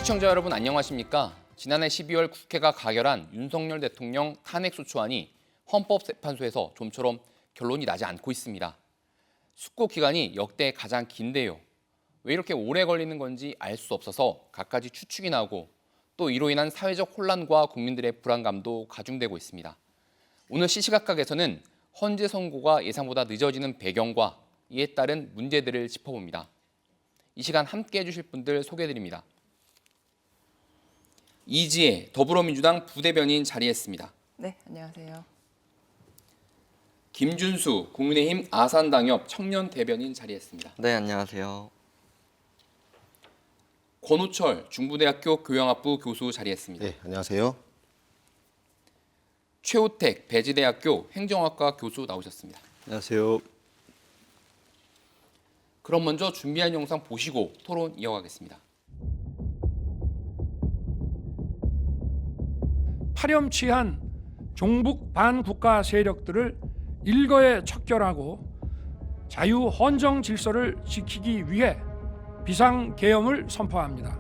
시청자 여러분 안녕하십니까? 지난해 12월 국회가 가결한 윤석열 대통령 탄핵소추안이 헌법재판소에서 좀처럼 결론이 나지 않고 있습니다. 숙고 기간이 역대 가장 긴데요. 왜 이렇게 오래 걸리는 건지 알 수 없어서 갖가지 추측이 나오고 또 이로 인한 사회적 혼란과 국민들의 불안감도 가중되고 있습니다. 오늘 시시각각에서는 헌재 선고가 예상보다 늦어지는 배경과 이에 따른 문제들을 짚어봅니다. 이 시간 함께해 주실 분들 소개해드립니다. 이지혜 더불어민주당 부대변인 자리했습니다. 네, 안녕하세요. 김준수 국민의힘 아산당협 청년 대변인 자리했습니다. 네, 안녕하세요. 권우철 중부대학교 교양학부 교수 자리했습니다. 네, 안녕하세요. 최우택 배지대학교 행정학과 교수 나오셨습니다. 안녕하세요. 그럼 먼저 준비한 영상 보시고 토론 이어가겠습니다. 파렴치한 종북 반국가 세력들을 일거에 척결하고 자유 헌정 질서를 지키기 위해 비상계엄을 선포합니다.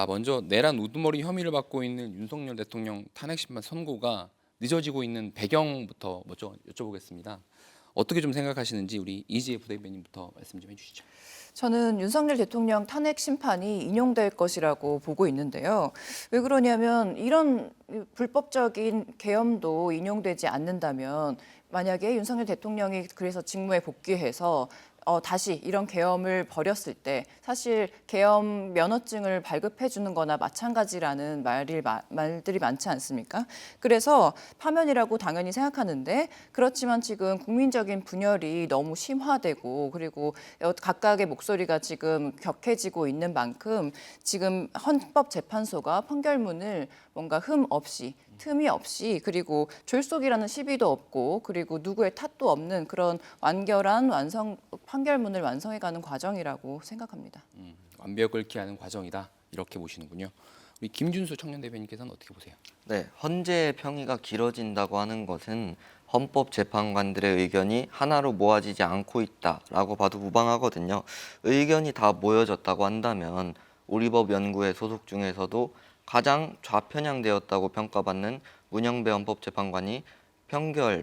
먼저 내란 우두머리 혐의를 받고 있는 윤석열 대통령 탄핵심판 선고가 늦어지고 있는 배경부터 먼저 여쭤보겠습니다. 어떻게 좀 생각하시는지 우리 이지혜 부대변인부터 말씀 좀 해주시죠. 저는 윤석열 대통령 탄핵 심판이 인용될 것이라고 보고 있는데요. 왜 그러냐면 이런 불법적인 계엄도 인용되지 않는다면 만약에 윤석열 대통령이 그래서 직무에 복귀해서 다시 이런 계엄을 벌였을 때 사실 계엄 면허증을 발급해 주는 거나 마찬가지라는 말들이 많지 않습니까? 그래서 파면이라고 당연히 생각하는데 그렇지만 지금 국민적인 분열이 너무 심화되고 그리고 각각의 목소리가 지금 격해지고 있는 만큼 지금 헌법재판소가 판결문을 뭔가 틈이 없이 그리고 졸속이라는 시비도 없고 그리고 누구의 탓도 없는 그런 완결한 판결문을 완성해가는 과정이라고 생각합니다. 완벽을 기하는 과정이다 이렇게 보시는군요. 우리 김준수 청년 대변인께서는 어떻게 보세요? 네, 헌재 평의가 길어진다고 하는 것은 헌법재판관들의 의견이 하나로 모아지지 않고 있다라고 봐도 무방하거든요. 의견이 다 모여졌다고 한다면 우리 법 연구회 소속 중에서도 가장 좌편향되었다고 평가받는 문영배 헌법재판관이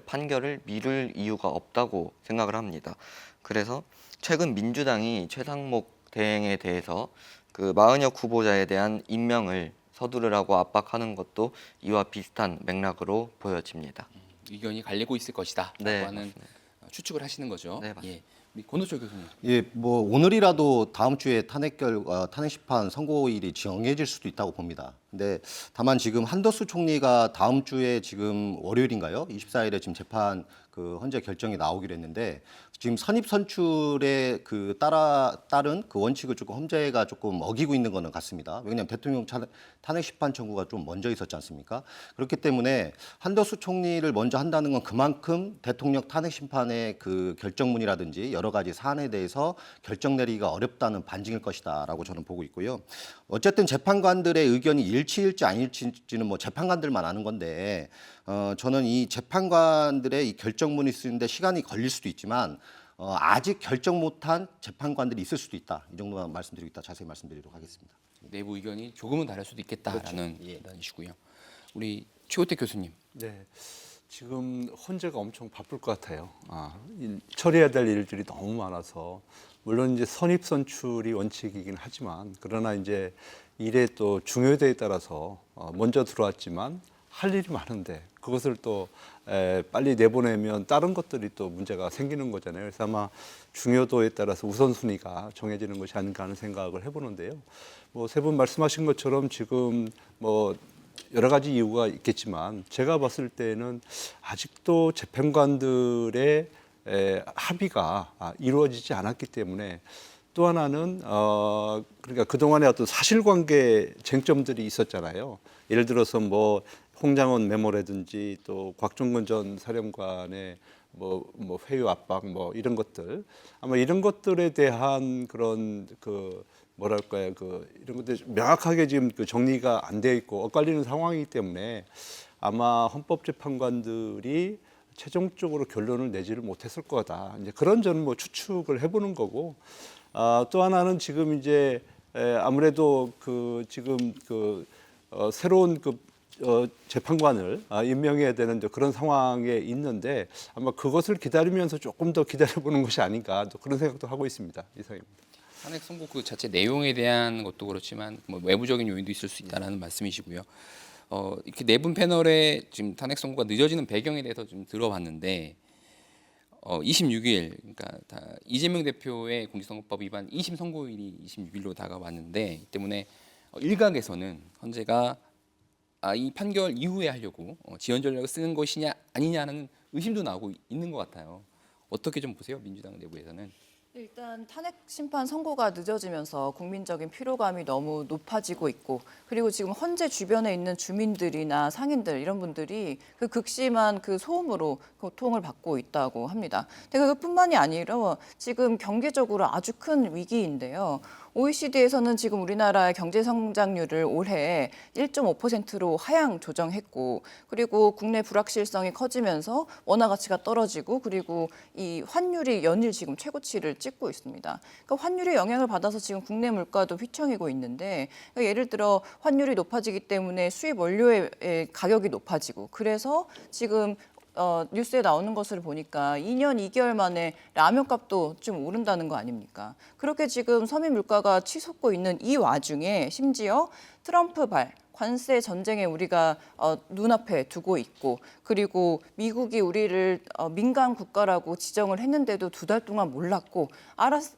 판결을 미룰 이유가 없다고 생각을 합니다. 그래서 최근 민주당이 최상목 대행에 대해서 그 마은혁 후보자에 대한 임명을 서두르라고 압박하는 것도 이와 비슷한 맥락으로 보여집니다. 의견이 갈리고 있을 것이다 라고 네, 하는 맞습니다. 추측을 하시는 거죠. 네, 맞습니다. 예. 우리 권우철 교수님. 예, 뭐 오늘이라도 다음 주에 탄핵 심판 선고일이 정해질 수도 있다고 봅니다. 근데 다만 지금 한덕수 총리가 다음 주에 지금 월요일인가요? 24일에 지금 재판 그 헌재 결정이 나오기로 했는데 지금 선입 선출에 따른 그 원칙을 조금 헌재가 조금 어기고 있는 거는 같습니다. 왜냐하면 대통령 탄핵 심판 청구가 좀 먼저 있었지 않습니까? 그렇기 때문에 한덕수 총리를 먼저 한다는 건 그만큼 대통령 탄핵 심판의 그 결정문이라든지 여러 가지 사안에 대해서 결정 내리기가 어렵다는 반증일 것이다라고 저는 보고 있고요. 어쨌든 재판관들의 의견이 일치일지 아닐지는 뭐 재판관들만 아는 건데 저는 이 재판관들의 이 결정문이 쓰는데 시간이 걸릴 수도 있지만 아직 결정 못한 재판관들이 있을 수도 있다. 이 정도만 말씀드리고 있다. 자세히 말씀드리도록 하겠습니다. 내부 의견이 조금은 다를 수도 있겠다라는 그렇죠. 예. 판단이시고요. 우리 최우택 교수님. 네, 지금 헌재가 엄청 바쁠 것 같아요. 처리해야 될 일들이 너무 많아서 물론 이제 선입선출이 원칙이긴 하지만 그러나 이제 일의 또 중요도에 따라서 먼저 들어왔지만 할 일이 많은데 그것을 또 빨리 내보내면 다른 것들이 또 문제가 생기는 거잖아요. 그래서 아마 중요도에 따라서 우선순위가 정해지는 것이 아닌가 하는 생각을 해보는데요. 뭐 세 분 말씀하신 것처럼 지금 뭐 여러 가지 이유가 있겠지만 제가 봤을 때는 아직도 재판관들의 합의가 이루어지지 않았기 때문에 또 하나는 그러니까 그동안에 어떤 사실관계 쟁점들이 있었잖아요. 예를 들어서 뭐 홍장원 메모라든지 또 곽종근 전 사령관의 뭐 회유 압박 뭐 이런 것들, 아마 이런 것들에 대한 그런 그 뭐랄까요, 그 이런 것들 명확하게 지금 그 정리가 안 되어 있고 엇갈리는 상황이기 때문에 아마 헌법재판관들이 최종적으로 결론을 내지를 못했을 거다. 이제 그런 저는 뭐 추측을 해보는 거고, 또 하나는 지금 이제 아무래도 그 지금 그 새로운 그 재판관을 임명해야 되는 그런 상황에 있는데 아마 그것을 기다리면서 조금 더 기다려보는 것이 아닌가 또 그런 생각도 하고 있습니다. 이상입니다. 탄핵 선고 그 자체 내용에 대한 것도 그렇지만 뭐 외부적인 요인도 있을 수 있다라는 말씀이시고요. 이렇게 네 분 패널에 지금 탄핵 선고가 늦어지는 배경에 대해서 좀 들어봤는데 26일 그러니까 이재명 대표의 공직선거법 위반 2심 선고일이 26일로 다가왔는데 이 때문에 일각에서는 헌재가 이 판결 이후에 하려고 지연 전략을 쓰는 것이냐 아니냐는 의심도 나오고 있는 것 같아요. 어떻게 좀 보세요, 민주당 내부에서는? 일단 탄핵 심판 선고가 늦어지면서 국민적인 피로감이 너무 높아지고 있고, 그리고 지금 헌재 주변에 있는 주민들이나 상인들 이런 분들이 그 극심한 그 소음으로 고통을 받고 있다고 합니다. 근데 그뿐만이 아니라 지금 경제적으로 아주 큰 위기인데요. OECD에서는 지금 우리나라의 경제 성장률을 올해 1.5%로 하향 조정했고, 그리고 국내 불확실성이 커지면서 원화 가치가 떨어지고, 그리고 이 환율이 연일 지금 최고치를 찍고 있습니다. 그러니까 환율의 영향을 받아서 지금 국내 물가도 휘청이고 있는데, 그러니까 예를 들어 환율이 높아지기 때문에 수입 원료의 가격이 높아지고, 그래서 지금 뉴스에 나오는 것을 보니까 2년 2개월 만에 라면값도 좀 오른다는 거 아닙니까? 그렇게 지금 서민 물가가 치솟고 있는 이 와중에 심지어 트럼프발 관세 전쟁에 우리가 눈앞에 두고 있고, 그리고 미국이 우리를 민간 국가라고 지정을 했는데도 2달 동안 몰랐고,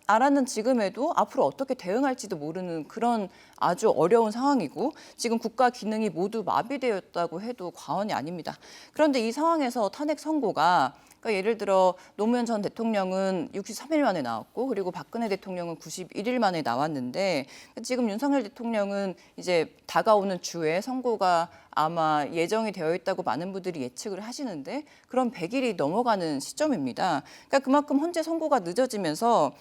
알았는 지금에도 앞으로 어떻게 대응할지도 모르는 그런 아주 어려운 상황이고, 지금 국가 기능이 모두 마비되었다고 해도 과언이 아닙니다. 그런데 이 상황에서 탄핵 선고가, 그러니까 예를 들어 노무현 전 대통령은 63일 만에 나왔고, 그리고 박근혜 대통령은 91일 만에 나왔는데, 지금 윤석열 대통령은 이제 다가오는 주에 선고가 아마 예정이 되어 있다고 많은 분들이 예측을 하시는데, 그럼 100일이 넘어가는 시점입니다. 그러니까 그만큼 헌재 선고가 늦어지면서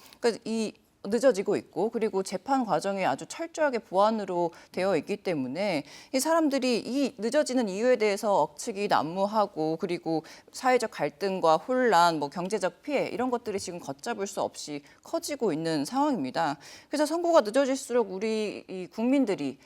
늦어지고 있고, 그리고 재판 과정이 아주 철저하게 보안으로 되어 있기 때문에 이 사람들이 이 늦어지는 이유에 대해서 억측이 난무하고, 그리고 사회적 갈등과 혼란, 뭐 경제적 피해 이런 것들이 지금 걷잡을 수 없이 커지고 있는 상황입니다. 그래서 선고가 늦어질수록 우리 이 국민들이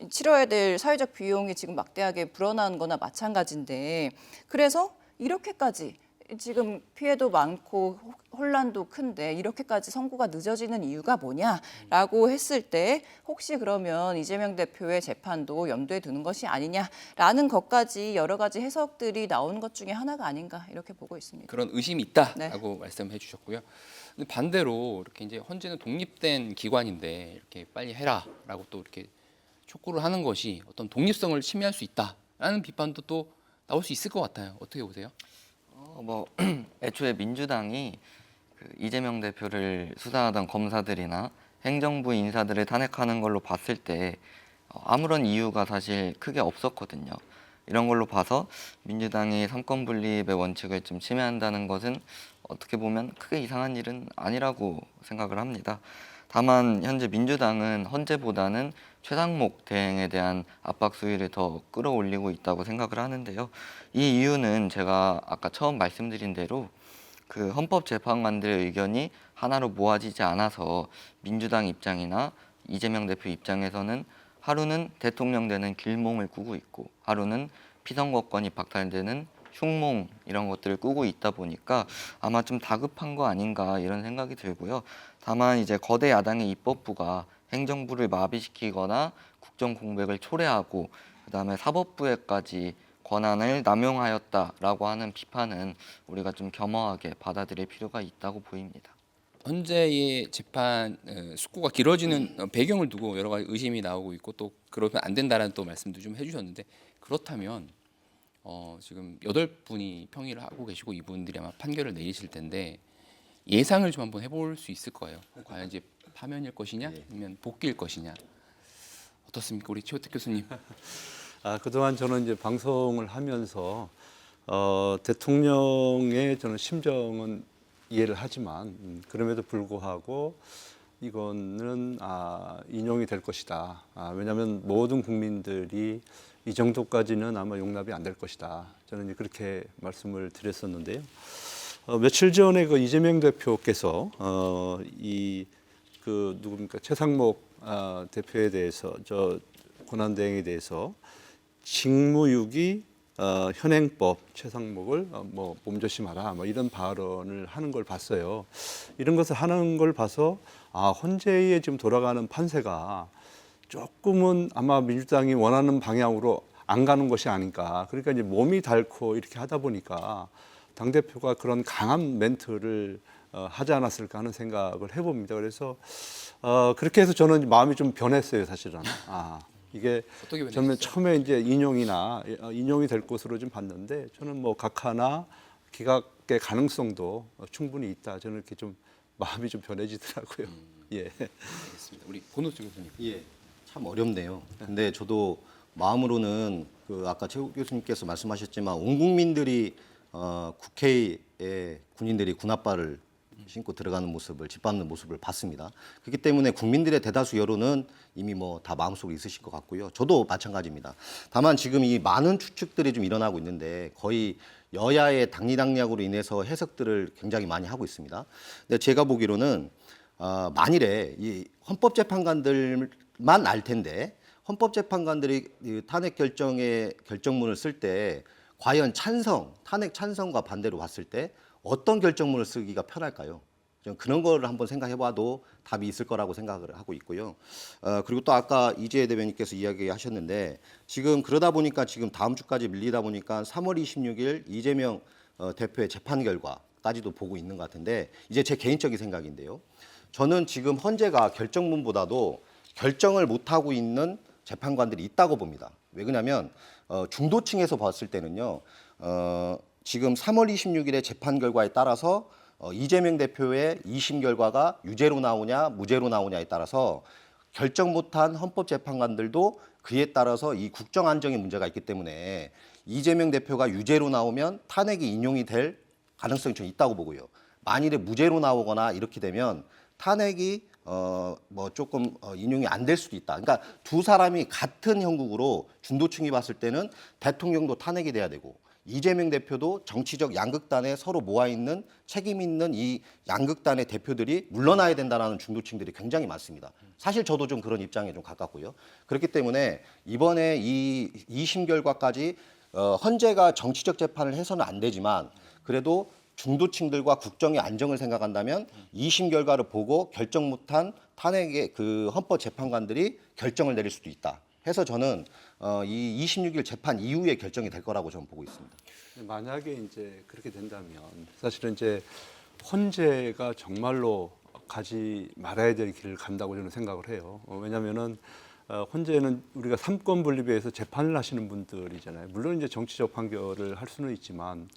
치러야 될 사회적 비용이 지금 막대하게 불어나는 거나 마찬가지인데, 그래서 이렇게까지 지금 피해도 많고 혼란도 큰데 이렇게까지 선고가 늦어지는 이유가 뭐냐라고 했을 때, 혹시 그러면 이재명 대표의 재판도 염두에 두는 것이 아니냐라는 것까지 여러 가지 해석들이 나오는 것 중에 하나가 아닌가 이렇게 보고 있습니다. 그런 의심이 있다라고 말씀해 주셨고요. 근데 반대로 이렇게 이제 헌재는 독립된 기관인데 이렇게 빨리 해라라고 또 이렇게 촉구를 하는 것이 어떤 독립성을 침해할 수 있다라는 비판도 또 나올 수 있을 것 같아요. 어떻게 보세요? 애초에 민주당이 그 이재명 대표를 수사하던 검사들이나 행정부 인사들을 탄핵하는 걸로 봤을 때 아무런 이유가 사실 크게 없었거든요. 이런 걸로 봐서 민주당이 삼권 분립의 원칙을 좀 침해한다는 것은 어떻게 보면 크게 이상한 일은 아니라고 생각을 합니다. 다만 현재 민주당은 헌재보다는 최상목 대행에 대한 압박 수위를 더 끌어올리고 있다고 생각을 하는데요. 이 이유는 제가 아까 처음 말씀드린 대로 그 헌법재판관들의 의견이 하나로 모아지지 않아서 민주당 입장이나 이재명 대표 입장에서는 하루는 대통령 되는 길몽을 꾸고 있고, 하루는 피선거권이 박탈되는 흉몽 이런 것들을 꾸고 있다 보니까 아마 좀 다급한 거 아닌가 이런 생각이 들고요. 다만 이제 거대 야당의 입법부가 행정부를 마비시키거나 국정 공백을 초래하고 그다음에 사법부에까지 권한을 남용하였다라고 하는 비판은 우리가 좀 겸허하게 받아들일 필요가 있다고 보입니다. 헌재의 재판 숙고가 길어지는 배경을 두고 여러 가지 의심이 나오고 있고, 또 그러면 안 된다라는 또 말씀도 좀 해주셨는데, 그렇다면 지금 8분이 평의를 하고 계시고 이분들이 아마 판결을 내리실 텐데, 예상을 좀 한번 해볼 수 있을 거예요. 과연 이제 파면일 것이냐, 아니면 복귀일 것이냐. 어떻습니까, 우리 최호택 교수님? 그동안 저는 이제 방송을 하면서 대통령의 저는 심정은 이해를 하지만 그럼에도 불구하고 이거는 인용이 될 것이다. 왜냐하면 모든 국민들이 이 정도까지는 아마 용납이 안 될 것이다. 저는 이제 그렇게 말씀을 드렸었는데요. 며칠 전에 그 이재명 대표께서 누굽니까 최상목 대표에 대해서 권한대행에 대해서 직무유기 현행법 최상목을 몸조심하라 이런 발언을 하는 걸 봤어요. 이런 것을 하는 걸 봐서 헌재에 지금 돌아가는 판세가 조금은 아마 민주당이 원하는 방향으로 안 가는 것이 아닌가. 그러니까 이제 몸이 닳고 이렇게 하다 보니까 당 대표가 그런 강한 멘트를 하지 않았을까 하는 생각을 해봅니다. 그래서 그렇게 해서 저는 마음이 좀 변했어요, 사실은. 이게 어떻게 저는 처음에 이제 인용이 될 것으로 좀 봤는데 저는 뭐 각하나 기각의 가능성도 충분히 있다. 저는 이렇게 좀 마음이 좀 변해지더라고요. 예. 알겠습니다. 우리 권호수 교수님. 예, 참 어렵네요. 근데 저도 마음으로는 아까 최 교수님께서 말씀하셨지만 온 국민들이 국회에 군인들이 군합발을 신고 들어가는 모습을 짓밟는 모습을 봤습니다. 그렇기 때문에 국민들의 대다수 여론은 이미 뭐 다 마음속에 있으실 것 같고요. 저도 마찬가지입니다. 다만 지금 이 많은 추측들이 좀 일어나고 있는데 거의 여야의 당리당략으로 인해서 해석들을 굉장히 많이 하고 있습니다. 근데 제가 보기로는 만일에 이 헌법재판관들만 알 텐데 헌법재판관들이 이 탄핵 결정문을 쓸 때 과연 탄핵 찬성과 반대로 봤을 때 어떤 결정문을 쓰기가 편할까요? 좀 그런 거를 한번 생각해봐도 답이 있을 거라고 생각을 하고 있고요. 그리고 또 아까 이재혜 대변인께서 이야기하셨는데 지금 그러다 보니까 지금 다음 주까지 밀리다 보니까 3월 26일 이재명 대표의 재판 결과까지도 보고 있는 것 같은데 이제 제 개인적인 생각인데요. 저는 지금 헌재가 결정문보다도 결정을 못하고 있는 재판관들이 있다고 봅니다. 왜 그러냐면 중도층에서 봤을 때는요. 지금 3월 26일의 재판 결과에 따라서 이재명 대표의 2심 결과가 유죄로 나오냐 무죄로 나오냐에 따라서 결정 못한 헌법재판관들도 그에 따라서 이 국정 안정의 문제가 있기 때문에 이재명 대표가 유죄로 나오면 탄핵이 인용이 될 가능성이 좀 있다고 보고요. 만일에 무죄로 나오거나 이렇게 되면 탄핵이 조금 인용이 안 될 수도 있다. 그러니까 두 사람이 같은 형국으로 중도층이 봤을 때는 대통령도 탄핵이 돼야 되고 이재명 대표도 정치적 양극단에 서로 모아 있는 책임 있는 이 양극단의 대표들이 물러나야 된다라는 중도층들이 굉장히 많습니다. 사실 저도 좀 그런 입장에 좀 가깝고요. 그렇기 때문에 이번에 이 2심 결과까지 헌재가 정치적 재판을 해서는 안 되지만 그래도 중도층들과 국정의 안정을 생각한다면 2심 결과를 보고 결정 못한 탄핵의 그 헌법재판관들이 결정을 내릴 수도 있다. 해서 저는 이 26일 재판 이후에 결정이 될 거라고 저는 보고 있습니다. 만약에 이제 그렇게 된다면 사실은 이제 헌재가 정말로 가지 말아야 될 길을 간다고 저는 생각을 해요. 왜냐하면은 헌재는 우리가 삼권 분립에 의해서 재판을 하시는 분들이잖아요. 물론 이제 정치적 판결을 할 수는 있지만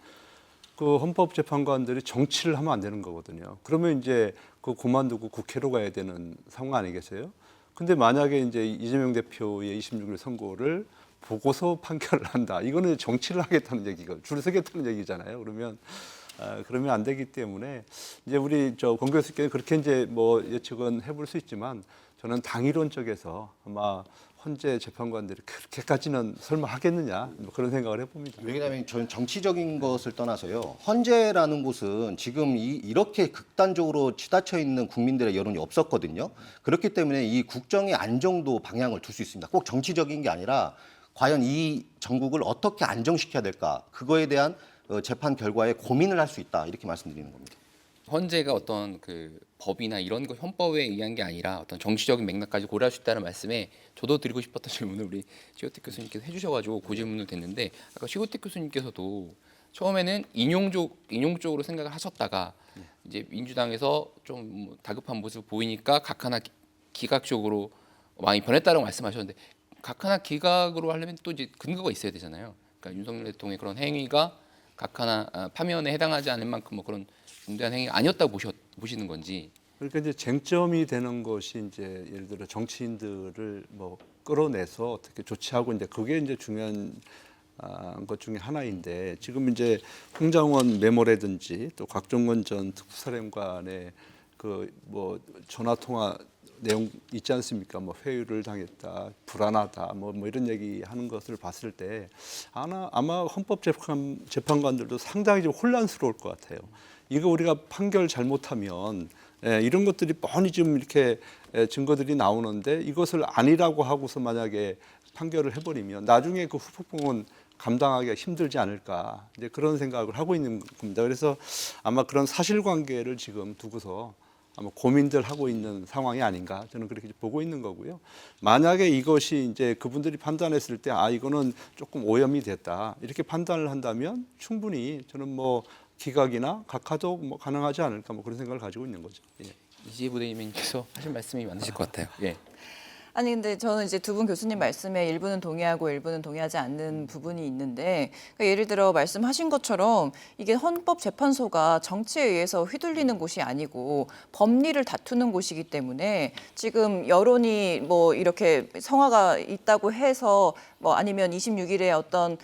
그 헌법재판관들이 정치를 하면 안 되는 거거든요. 그러면 이제 그 그만두고 국회로 가야 되는 상황 아니겠어요? 근데 만약에 이제 이재명 대표의 26일 선고를 보고서 판결을 한다. 이거는 정치를 하겠다는 얘기가 줄 서겠다는 얘기잖아요. 그러면 안 되기 때문에 이제 우리 권 교수께서 그렇게 이제 뭐 예측은 해볼 수 있지만 저는 당이론 쪽에서 아마 헌재 재판관들이 그렇게까지는 설마 하겠느냐 그런 생각을 해봅니다. 왜냐하면 저는 정치적인 것을 떠나서요. 헌재라는 곳은 지금 이렇게 극단적으로 치닫혀 있는 국민들의 여론이 없었거든요. 그렇기 때문에 이 국정의 안정도 방향을 둘 수 있습니다. 꼭 정치적인 게 아니라 과연 이 전국을 어떻게 안정시켜야 될까 그거에 대한 재판 결과에 고민을 할 수 있다 이렇게 말씀드리는 겁니다. 헌재가 어떤 그 법이나 이런 거 헌법에 의한 게 아니라 어떤 정치적인 맥락까지 고려할 수 있다는 말씀에 저도 드리고 싶었던 질문을 우리 최호택 교수님께서 해주셔가지고 그 질문을 됐는데 아까 최호택 교수님께서도 처음에는 인용 쪽으로 생각을 하셨다가 이제 민주당에서 좀 다급한 모습 보이니까 각하나 기각 쪽으로 많이 변했다라고 말씀하셨는데 각하나 기각으로 하려면 또 이제 근거가 있어야 되잖아요. 그러니까 윤석열 대통령의 그런 행위가 각 하나 파면에 해당하지 않을 만큼 뭐 그런 중대한 행위가 아니었다고 보시는 건지. 그러니까 이제 쟁점이 되는 것이 이제 예를 들어 정치인들을 뭐 끌어내서 어떻게 조치하고 이제 그게 이제 중요한 것 중에 하나인데 지금 이제 홍장원 메모라든지 또 곽종건 전 특수사령관의 그 뭐 전화 통화 내용 있지 않습니까? 뭐 회유를 당했다, 불안하다, 뭐 이런 얘기 하는 것을 봤을 때 아마 헌법재판관들도 상당히 좀 혼란스러울 것 같아요. 이거 우리가 판결 잘못하면 이런 것들이 뻔히 좀 이렇게 증거들이 나오는데 이것을 아니라고 하고서 만약에 판결을 해버리면 나중에 그 후폭풍은 감당하기가 힘들지 않을까 이제 그런 생각을 하고 있는 겁니다. 그래서 아마 그런 사실관계를 지금 두고서 아마 고민들 하고 있는 상황이 아닌가 저는 그렇게 보고 있는 거고요. 만약에 이것이 이제 그분들이 판단했을 때 이거는 조금 오염이 됐다 이렇게 판단을 한다면 충분히 저는 뭐 기각이나 각하도 뭐 가능하지 않을까 뭐 그런 생각을 가지고 있는 거죠. 예. 이지혜 부대님께서 하실 말씀이 많으실 것 같아요. 예. 아니 근데 저는 이제 두 분 교수님 말씀에 일부는 동의하고 일부는 동의하지 않는 부분이 있는데 그러니까 예를 들어 말씀하신 것처럼 이게 헌법재판소가 정치에 의해서 휘둘리는 곳이 아니고 법리를 다투는 곳이기 때문에 지금 여론이 뭐 이렇게 성화가 있다고 해서 뭐 아니면 26일에 어떤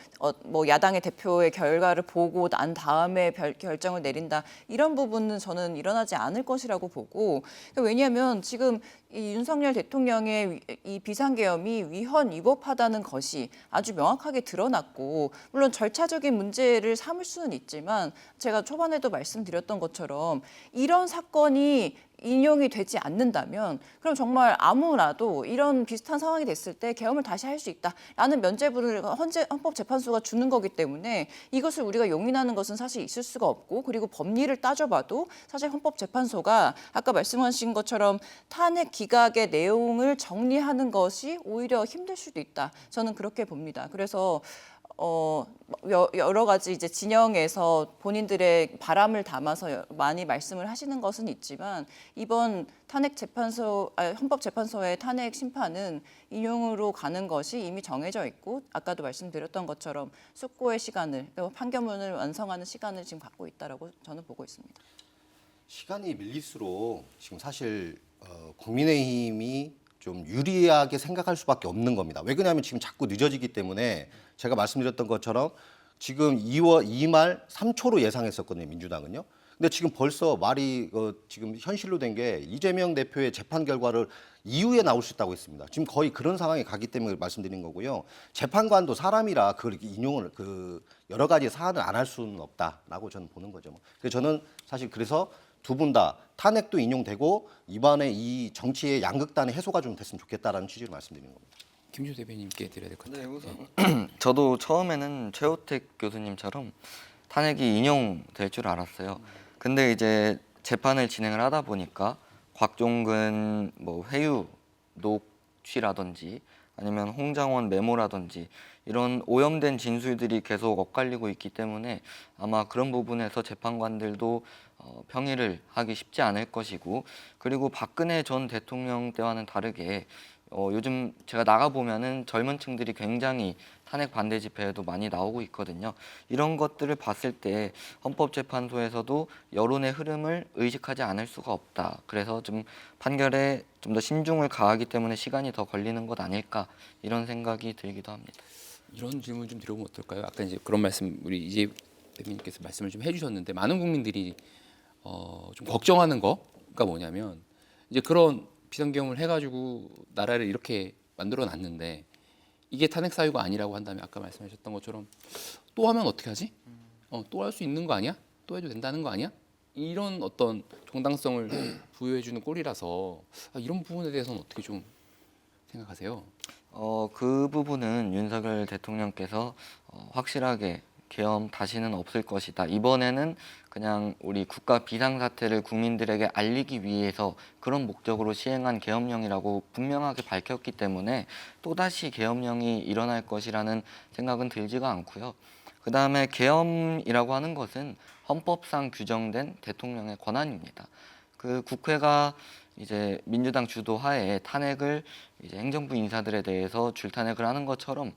뭐 야당의 대표의 결과를 보고 난 다음에 결정을 내린다 이런 부분은 저는 일어나지 않을 것이라고 보고 그러니까 왜냐하면 지금 이 윤석열 대통령의 이 비상계엄이 위헌 위법하다는 것이 아주 명확하게 드러났고 물론 절차적인 문제를 삼을 수는 있지만 제가 초반에도 말씀드렸던 것처럼 이런 사건이 인용이 되지 않는다면 그럼 정말 아무나도 이런 비슷한 상황이 됐을 때 계엄을 다시 할 수 있다라는 면죄부를 헌법재판소가 주는 거기 때문에 이것을 우리가 용인하는 것은 사실 있을 수가 없고 그리고 법리를 따져봐도 사실 헌법재판소가 아까 말씀하신 것처럼 탄핵 기각의 내용을 정리하는 것이 오히려 힘들 수도 있다. 저는 그렇게 봅니다. 그래서 여러 가지 이제 진영에서 본인들의 바람을 담아서 많이 말씀을 하시는 것은 있지만 이번 헌법재판소의 탄핵 심판은 인용으로 가는 것이 이미 정해져 있고 아까도 말씀드렸던 것처럼 숙고의 시간을 판결문을 완성하는 시간을 지금 갖고 있다라고 저는 보고 있습니다. 시간이 밀릴수록 지금 사실 국민의힘이 좀 유리하게 생각할 수밖에 없는 겁니다. 왜 그러냐면 지금 자꾸 늦어지기 때문에 제가 말씀드렸던 것처럼 지금 2말 3초로 예상했었거든요, 민주당은요. 근데 지금 벌써 말이 지금 현실로 된 게 이재명 대표의 재판 결과를 이후에 나올 수 있다고 했습니다. 지금 거의 그런 상황에 가기 때문에 말씀드린 거고요. 재판관도 사람이라 그걸 인용을 여러 가지 사안을 안 할 수는 없다라고 저는 보는 거죠. 그래서 저는 사실 그래서 두 분 다 탄핵도 인용되고 이번에 이 정치의 양극단의 해소가 좀 됐으면 좋겠다라는 취지로 말씀드리는 겁니다. 김주 대변인께 드려야 될 것 같아요. 네, 우선 저도 처음에는 최호택 교수님처럼 탄핵이 인용될 줄 알았어요. 근데 이제 재판을 진행을 하다 보니까 곽종근 뭐 회유 녹취라든지 아니면 홍장원 메모라든지 이런 오염된 진술들이 계속 엇갈리고 있기 때문에 아마 그런 부분에서 재판관들도 평의를 하기 쉽지 않을 것이고 그리고 박근혜 전 대통령 때와는 다르게 요즘 제가 나가보면은 젊은 층들이 굉장히 탄핵 반대 집회에도 많이 나오고 있거든요. 이런 것들을 봤을 때 헌법재판소에서도 여론의 흐름을 의식하지 않을 수가 없다. 그래서 좀 판결에 좀 더 신중을 가하기 때문에 시간이 더 걸리는 것 아닐까 이런 생각이 들기도 합니다. 이런 질문 좀 드려보면 어떨까요? 아까 이제 그런 말씀 우리 이재 대변인께서 말씀을 좀 해주셨는데 많은 국민들이 좀 걱정하는 거가 뭐냐면 이제 그런 비상계엄을 해가지고 나라를 이렇게 만들어놨는데 이게 탄핵 사유가 아니라고 한다면 아까 말씀하셨던 것처럼 또 하면 어떻게 하지? 또 할 수 있는 거 아니야? 또 해도 된다는 거 아니야? 이런 어떤 정당성을 부여해주는 꼴이라서 이런 부분에 대해서는 어떻게 좀 생각하세요? 그 부분은 윤석열 대통령께서 확실하게 계엄 다시는 없을 것이다. 이번에는 그냥 우리 국가 비상사태를 국민들에게 알리기 위해서 그런 목적으로 시행한 계엄령이라고 분명하게 밝혔기 때문에 또다시 계엄령이 일어날 것이라는 생각은 들지가 않고요. 그 다음에 계엄이라고 하는 것은 헌법상 규정된 대통령의 권한입니다. 그 국회가 이제 민주당 주도하에 탄핵을 이제 행정부 인사들에 대해서 줄탄핵을 하는 것처럼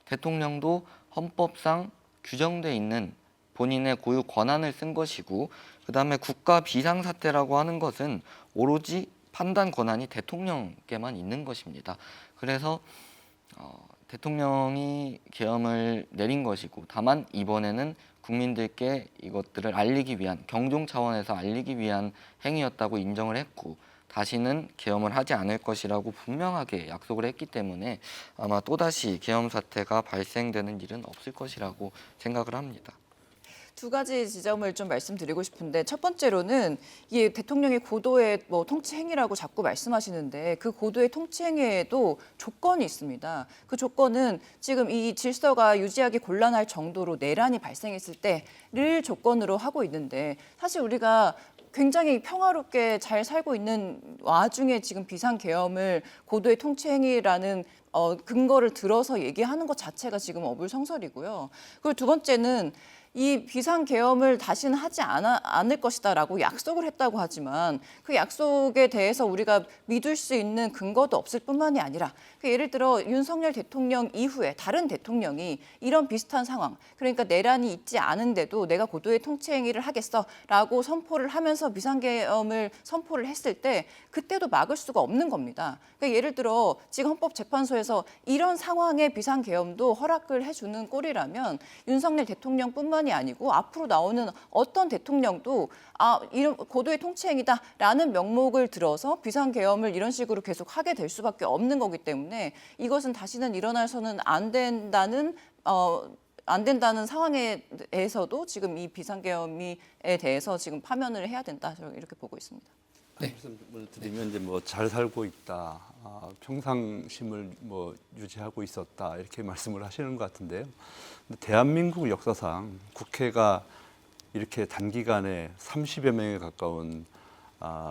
대통령도 헌법상 규정돼 있는 본인의 고유 권한을 쓴 것이고, 그다음에 국가 비상사태라고 하는 것은 오로지 판단 권한이 대통령께만 있는 것입니다. 그래서 대통령이 계엄을 내린 것이고, 다만 이번에는 국민들께 이것들을 알리기 위한, 경종 차원에서 알리기 위한 행위였다고 인정을 했고, 다시는 계엄을 하지 않을 것이라고 분명하게 약속을 했기 때문에 아마 또다시 계엄 사태가 발생되는 일은 없을 것이라고 생각을 합니다. 두 가지 지점을 좀 말씀드리고 싶은데, 첫 번째로는 이 대통령이 고도의 통치 행위라고 자꾸 말씀하시는데, 그 고도의 통치 행위에도 조건이 있습니다. 그 조건은 지금 이 질서가 유지하기 곤란할 정도로 내란이 발생했을 때를 조건으로 하고 있는데, 사실 우리가 굉장히 평화롭게 잘 살고 있는 와중에 지금 비상계엄을 고도의 통치 행위라는 근거를 들어서 얘기하는 것 자체가 지금 어불성설이고요. 그리고 두 번째는 이 비상계엄을 다시는 하지 않을 것이다라고 약속을 했다고 하지만, 그 약속에 대해서 우리가 믿을 수 있는 근거도 없을 뿐만이 아니라, 예를 들어 윤석열 대통령 이후에 다른 대통령이 이런 비슷한 상황, 그러니까 내란이 있지 않은데도 내가 고도의 통치 행위를 하겠어라고 선포를 하면서 비상계엄을 선포를 했을 때 그때도 막을 수가 없는 겁니다. 그러니까 예를 들어 지금 헌법재판소에서 이런 상황의 비상계엄도 허락을 해주는 꼴이라면, 윤석열 대통령뿐만이 아니고 앞으로 나오는 어떤 대통령도 이런 고도의 통치 행위다라는 명목을 들어서 비상계엄을 이런 식으로 계속 하게 될 수밖에 없는 거기 때문에, 이것은 다시는 일어나서는 안 된다는 상황에서도 지금 이 비상계엄에 대해서 지금 파면을 해야 된다, 저는 이렇게 보고 있습니다. 말씀을 드리면 이제 뭐 잘 살고 있다, 평상심을 뭐 유지하고 있었다, 이렇게 말씀을 하시는 것 같은데요. 근데 대한민국 역사상 국회가 이렇게 단기간에 30여 명에 가까운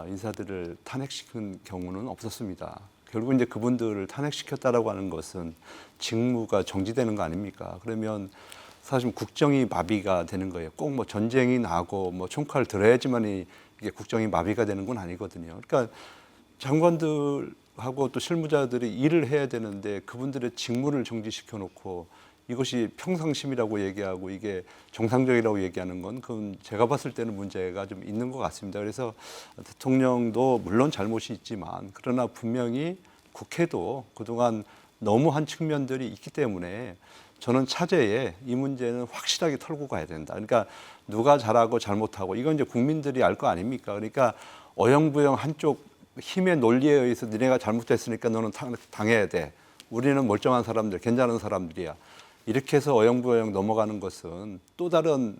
인사들을 탄핵시킨 경우는 없었습니다. 결국 이제 그분들을 탄핵시켰다라고 하는 것은 직무가 정지되는 거 아닙니까? 그러면 사실 국정이 마비가 되는 거예요. 꼭 뭐 전쟁이 나고 뭐 총칼을 들어야지만이 이게 국정이 마비가 되는 건 아니거든요. 그러니까 장관들하고 또 실무자들이 일을 해야 되는데 그분들의 직무를 정지시켜 놓고 이것이 평상심이라고 얘기하고 이게 정상적이라고 얘기하는 건, 그건 제가 봤을 때는 문제가 좀 있는 것 같습니다. 그래서 대통령도 물론 잘못이 있지만, 그러나 분명히 국회도 그동안 너무한 측면들이 있기 때문에 저는 차제에 이 문제는 확실하게 털고 가야 된다. 그러니까 누가 잘하고 잘못하고 이건 이제 국민들이 알 거 아닙니까? 그러니까 어영부영 한쪽 힘의 논리에 의해서 너네가 잘못했으니까 너는 당해야 돼. 우리는 멀쩡한 사람들, 괜찮은 사람들이야. 이렇게 해서 어영부영 넘어가는 것은 또 다른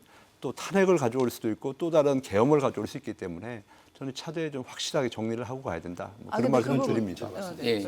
탄핵을 가져올 수도 있고 또 다른 계엄을 가져올 수 있기 때문에 저는 차제에 좀 확실하게 정리를 하고 가야 된다. 뭐 그런 말씀을 드립니다. 예.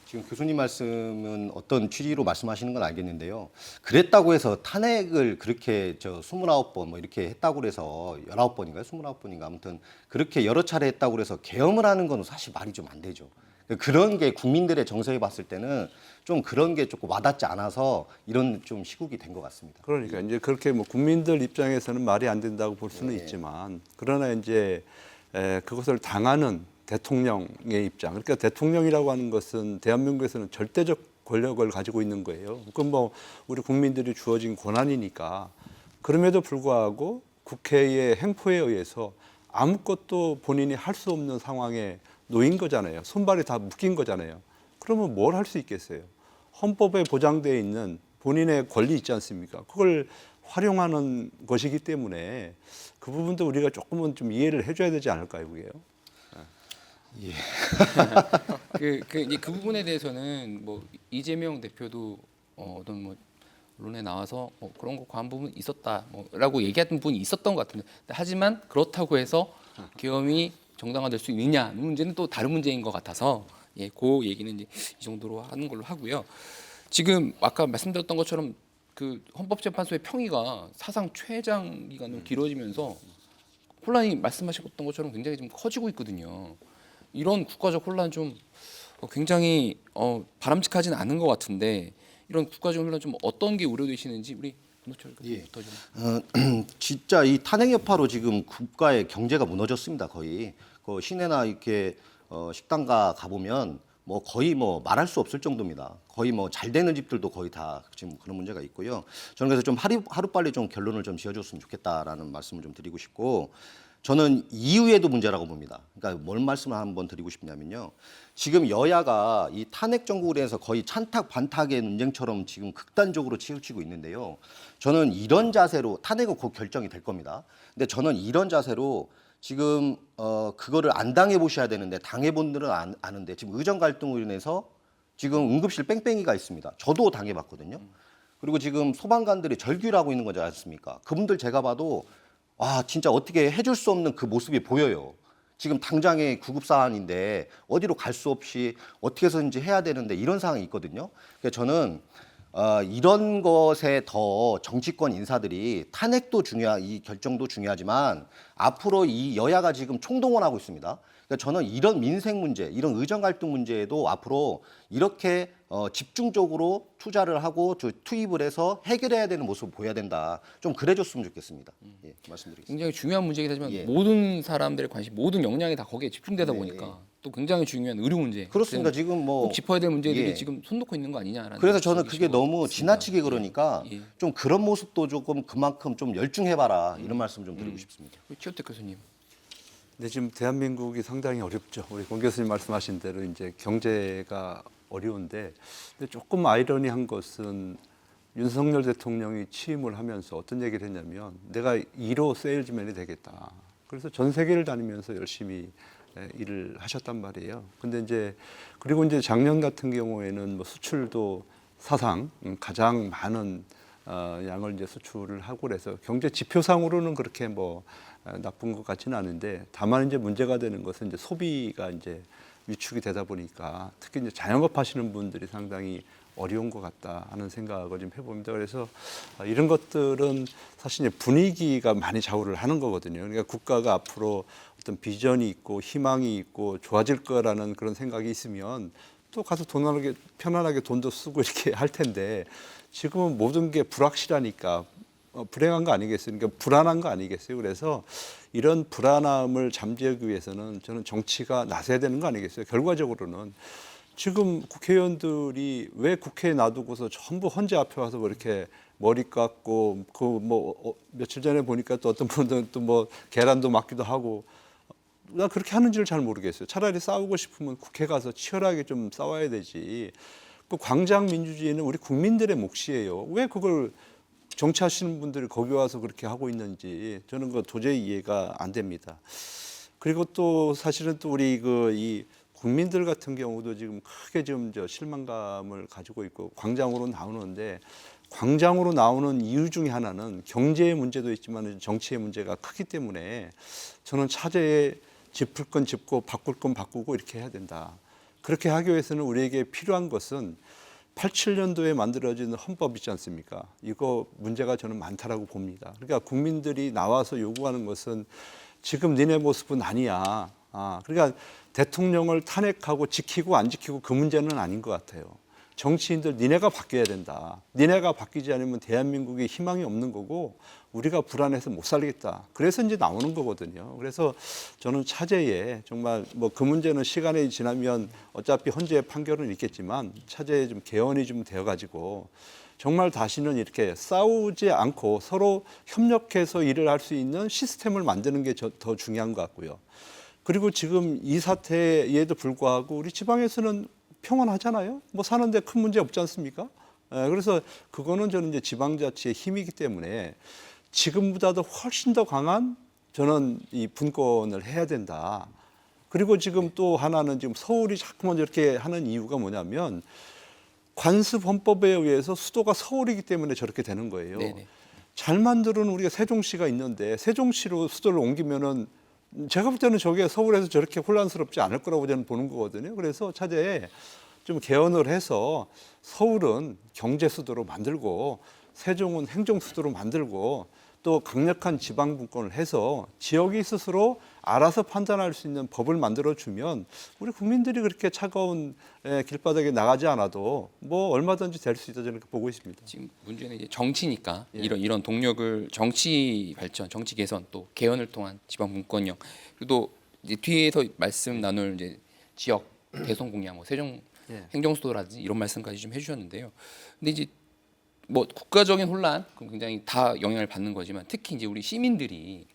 지금 교수님 말씀은 어떤 취지로 말씀하시는 건 알겠는데요. 그랬다고 해서 탄핵을 그렇게 29번 뭐 이렇게 했다고 그래서 19번인가요? 29번인가 아무튼 그렇게 여러 차례 했다고 그래서 계엄을 하는 건 사실 말이 좀 안 되죠. 그런 게 국민들의 정서에 봤을 때는 좀 그런 게 조금 와닿지 않아서 이런 좀 시국이 된 것 같습니다. 그러니까 이제 그렇게 뭐 국민들 입장에서는 말이 안 된다고 볼 수는 있지만, 그러나 이제 그것을 당하는 대통령의 입장, 그러니까 대통령이라고 하는 것은 대한민국에서는 절대적 권력을 가지고 있는 거예요. 그건 뭐 우리 국민들이 주어진 권한이니까. 그럼에도 불구하고 국회의 행포에 의해서 아무것도 본인이 할 수 없는 상황에 놓인 거잖아요. 손발이 다 묶인 거잖아요. 그러면 뭘 할 수 있겠어요? 헌법에 보장되어 있는 본인의 권리 있지 않습니까? 그걸 활용하는 것이기 때문에 그 부분도 우리가 조금은 좀 이해를 해줘야 되지 않을까요, 그게요? 예. 그 부분에 대해서는 뭐 이재명 대표도 어떤 뭐 언론에 나와서 그런 거 과한 부분 있었다 뭐라고 얘기했던 부분이 있었던 것 같은데, 하지만 그렇다고 해서 계엄이 정당화될 수 있느냐 문제는 또 다른 문제인 것 같아서, 그 얘기는 이제 이 정도로 하는 걸로 하고요. 지금 아까 말씀드렸던 것처럼 그 헌법재판소의 평의가 사상 최장 기간으로 길어지면서 혼란이 말씀하셨던 것처럼 굉장히 좀 커지고 있거든요. 이런 국가적 혼란 좀 굉장히 바람직하지는 않은 것 같은데, 이런 국가적 혼란 좀 어떤 게 우려되시는지 우리 노철 교수부터 좀. 진짜 이 탄핵 여파로 지금 국가의 경제가 무너졌습니다. 거의 그 시내나 이렇게 식당가 가보면 뭐 거의 뭐 말할 수 없을 정도입니다. 거의 뭐 잘 되는 집들도 거의 다 지금 그런 문제가 있고요. 저는 그래서 좀 하루빨리 좀 결론을 좀 지어줬으면 좋겠다라는 말씀을 좀 드리고 싶고, 저는 이후에도 문제라고 봅니다. 그러니까 뭔 말씀을 한번 드리고 싶냐면요. 지금 여야가 이 탄핵 정국에 대해서 거의 찬탁 반탁의 논쟁처럼 지금 극단적으로 치우치고 있는데요. 저는 이런 자세로, 탄핵은 곧 결정이 될 겁니다. 근데 저는 이런 자세로 지금 그거를 안 당해 보셔야 되는데, 당해 본 분들은 아는데 지금 의정 갈등으로 인해서 지금 응급실 뺑뺑이가 있습니다. 저도 당해 봤거든요. 그리고 지금 소방관들이 절규를 하고 있는 거지 않습니까? 그분들 제가 봐도 와, 진짜 어떻게 해줄 수 없는 그 모습이 보여요. 지금 당장의 구급 사안인데 어디로 갈 수 없이 어떻게 해서든지 해야 되는데 이런 상황이 있거든요. 그래서 저는 이런 것에 더 정치권 인사들이, 탄핵도 이 결정도 중요하지만 앞으로 이 여야가 지금 총동원하고 있습니다. 그러니까 저는 이런 민생 문제, 이런 의정 갈등 문제에도 앞으로 이렇게 집중적으로 투자를 하고 투입을 해서 해결해야 되는 모습을 보여야 된다. 좀 그래줬으면 좋겠습니다. 예, 말씀드리겠습니다. 굉장히 중요한 문제이긴 하지만 예. 모든 사람들의 관심, 모든 역량이 다 거기에 집중되다 네, 보니까 또 굉장히 중요한 의료 문제. 그렇습니다. 지금 뭐 꼭 짚어야 될 문제들이 예. 지금 손 놓고 있는 거 아니냐라는. 그래서 저는 그게 말씀이신 것 너무 같습니다. 지나치게 그러니까 예. 좀 그런 모습도 조금 그만큼 좀 열중해봐라, 이런 말씀 좀 드리고 싶습니다. 최우택 교수님. 근데 지금 대한민국이 상당히 어렵죠. 우리 권 교수님 말씀하신 대로 이제 경제가 어려운데, 근데 조금 아이러니한 것은 윤석열 대통령이 취임을 하면서 어떤 얘기를 했냐면, 내가 1호 세일즈맨이 되겠다. 그래서 전 세계를 다니면서 열심히 일을 하셨단 말이에요. 근데 이제 그리고 이제 작년 같은 경우에는 뭐 수출도 사상 가장 많은 양을 이제 수출을 하고 그래서 경제 지표상으로는 그렇게 뭐 나쁜 것 같지는 않은데, 다만 이제 문제가 되는 것은 이제 소비가 이제 위축이 되다 보니까 특히 이제 자영업 하시는 분들이 상당히 어려운 것 같다 하는 생각을 좀 해봅니다. 그래서 이런 것들은 사실 이제 분위기가 많이 좌우를 하는 거거든요. 그러니까 국가가 앞으로 어떤 비전이 있고 희망이 있고 좋아질 거라는 그런 생각이 있으면 또 가서 편안하게 돈도 쓰고 이렇게 할 텐데, 지금은 모든 게 불확실하니까 불행한 거 아니겠어요? 그러니까 불안한 거 아니겠어요? 그래서 이런 불안함을 잠재우기 위해서는 저는 정치가 나서야 되는 거 아니겠어요? 결과적으로는 지금 국회의원들이 왜 국회에 놔두고서 전부 헌재 앞에 와서 그렇게 머리 깎고, 그 뭐 며칠 전에 보니까 또 어떤 분들은 또 뭐 계란도 맞기도 하고, 나 그렇게 하는지를 잘 모르겠어요. 차라리 싸우고 싶으면 국회 가서 치열하게 좀 싸워야 되지. 그 광장 민주주의는 우리 국민들의 몫이에요. 왜 그걸 정치하시는 분들이 거기 와서 그렇게 하고 있는지 저는 그 도저히 이해가 안 됩니다. 그리고 또 사실은 또 우리 이 국민들 같은 경우도 지금 크게 지금 실망감을 가지고 있고 광장으로 나오는데, 광장으로 나오는 이유 중에 하나는 경제의 문제도 있지만 정치의 문제가 크기 때문에 저는 차제에 짚을 건 짚고 바꿀 건 바꾸고 이렇게 해야 된다. 그렇게 하기 위해서는 우리에게 필요한 것은 87년도에 만들어진 헌법 있지 않습니까? 이거 문제가 저는 많다라고 봅니다. 그러니까 국민들이 나와서 요구하는 것은 지금 니네 모습은 아니야. 그러니까 대통령을 탄핵하고 지키고 안 지키고 그 문제는 아닌 것 같아요. 정치인들 니네가 바뀌어야 된다. 니네가 바뀌지 않으면 대한민국에 희망이 없는 거고 우리가 불안해서 못 살겠다. 그래서 이제 나오는 거거든요. 그래서 저는 차제에 정말 뭐 그 문제는 시간이 지나면 어차피 헌재 판결은 있겠지만 차제에 좀 개헌이 좀 되어가지고 정말 다시는 이렇게 싸우지 않고 서로 협력해서 일을 할 수 있는 시스템을 만드는 게 더 중요한 것 같고요. 그리고 지금 이 사태에도 불구하고 우리 지방에서는 평온하잖아요. 뭐 사는데 큰 문제 없지 않습니까? 그래서 그거는 저는 이제 지방자치의 힘이기 때문에 지금보다도 훨씬 더 강한 저는 이 분권을 해야 된다. 그리고 지금 또 하나는 지금 서울이 자꾸만 이렇게 하는 이유가 뭐냐면 관습 헌법에 의해서 수도가 서울이기 때문에 저렇게 되는 거예요. 네네. 잘 만들어는 우리가 세종시가 있는데 세종시로 수도를 옮기면은 제가 볼 때는 저게 서울에서 저렇게 혼란스럽지 않을 거라고 저는 보는 거거든요. 그래서 차제에 좀 개헌을 해서 서울은 경제 수도로 만들고 세종은 행정 수도로 만들고 또 강력한 지방 분권을 해서 지역이 스스로 알아서 판단할 수 있는 법을 만들어 주면 우리 국민들이 그렇게 차가운 길바닥에 나가지 않아도 뭐 얼마든지 될 수 있다 저는 보고 있습니다. 지금 문제는 이제 정치니까 예. 이런 동력을 정치 발전, 정치 개선 또 개헌을 통한 지방 분권력 그리고 또 이제 뒤에서 말씀 나눌 이제 지역 대선 공약, 뭐 세종 예. 행정수도라든지 이런 말씀까지 좀 해주셨는데요. 근데 이제 뭐 국가적인 혼란 그럼 굉장히 다 영향을 받는 거지만 특히 이제 우리 시민들이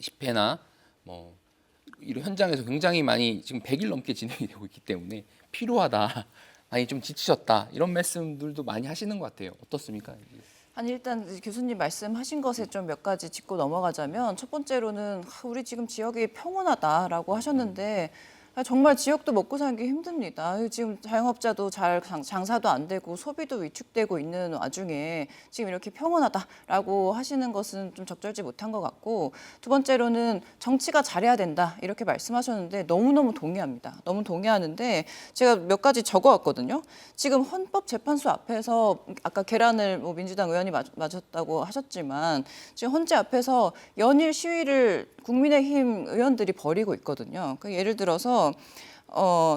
집회나 뭐 이런 현장에서 굉장히 많이 지금 100일 넘게 진행이 되고 있기 때문에 필요하다, 많이 좀 지치셨다 이런 말씀들도 많이 하시는 것 같아요. 어떻습니까? 아니 일단 교수님 말씀하신 것에 좀 몇 가지 짚고 넘어가자면 첫 번째로는 우리 지금 지역이 평온하다라고 하셨는데 정말 지역도 먹고 살기 힘듭니다. 지금 자영업자도 잘 장사도 안 되고 소비도 위축되고 있는 와중에 지금 이렇게 평온하다라고 하시는 것은 좀 적절치 못한 것 같고 두 번째로는 정치가 잘해야 된다 이렇게 말씀하셨는데 너무너무 동의합니다. 너무 동의하는데 제가 몇 가지 적어왔거든요. 지금 헌법재판소 앞에서 아까 계란을 뭐 민주당 의원이 맞았다고 하셨지만 지금 헌재 앞에서 연일 시위를 국민의힘 의원들이 벌이고 있거든요. 그러니까 예를 들어서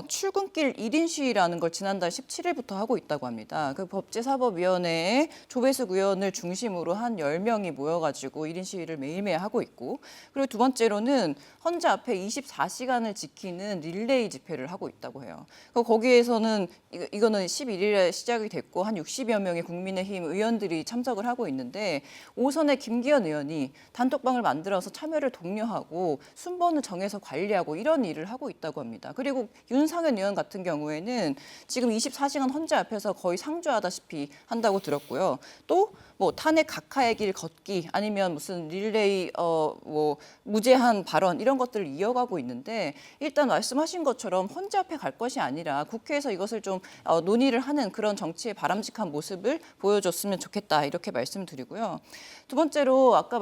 출근길 1인 시위라는 걸 지난달 17일부터 하고 있다고 합니다. 그 법제사법위원회에 조배숙 의원을 중심으로 한 10명이 모여가지고 1인 시위를 매일매일 하고 있고 그리고 두 번째로는 헌재 앞에 24시간을 지키는 릴레이 집회를 하고 있다고 해요. 거기에서는 이거는 11일에 시작이 됐고 한 60여 명의 국민의힘 의원들이 참석을 하고 있는데 오선의 김기현 의원이 단톡방을 만들어서 참여를 독려하고 순번을 정해서 관리하고 이런 일을 하고 있다고 합니다. 그리고 윤상현 의원 같은 경우에는 지금 24시간 헌재 앞에서 거의 상주하다시피 한다고 들었고요. 또 뭐 탄핵 각하의 길 걷기 아니면 무슨 릴레이 뭐 무제한 발언 이런 것들을 이어가고 있는데 일단 말씀하신 것처럼 헌재 앞에 갈 것이 아니라 국회에서 이것을 좀 논의를 하는 그런 정치의 바람직한 모습을 보여줬으면 좋겠다 이렇게 말씀드리고요. 두 번째로 아까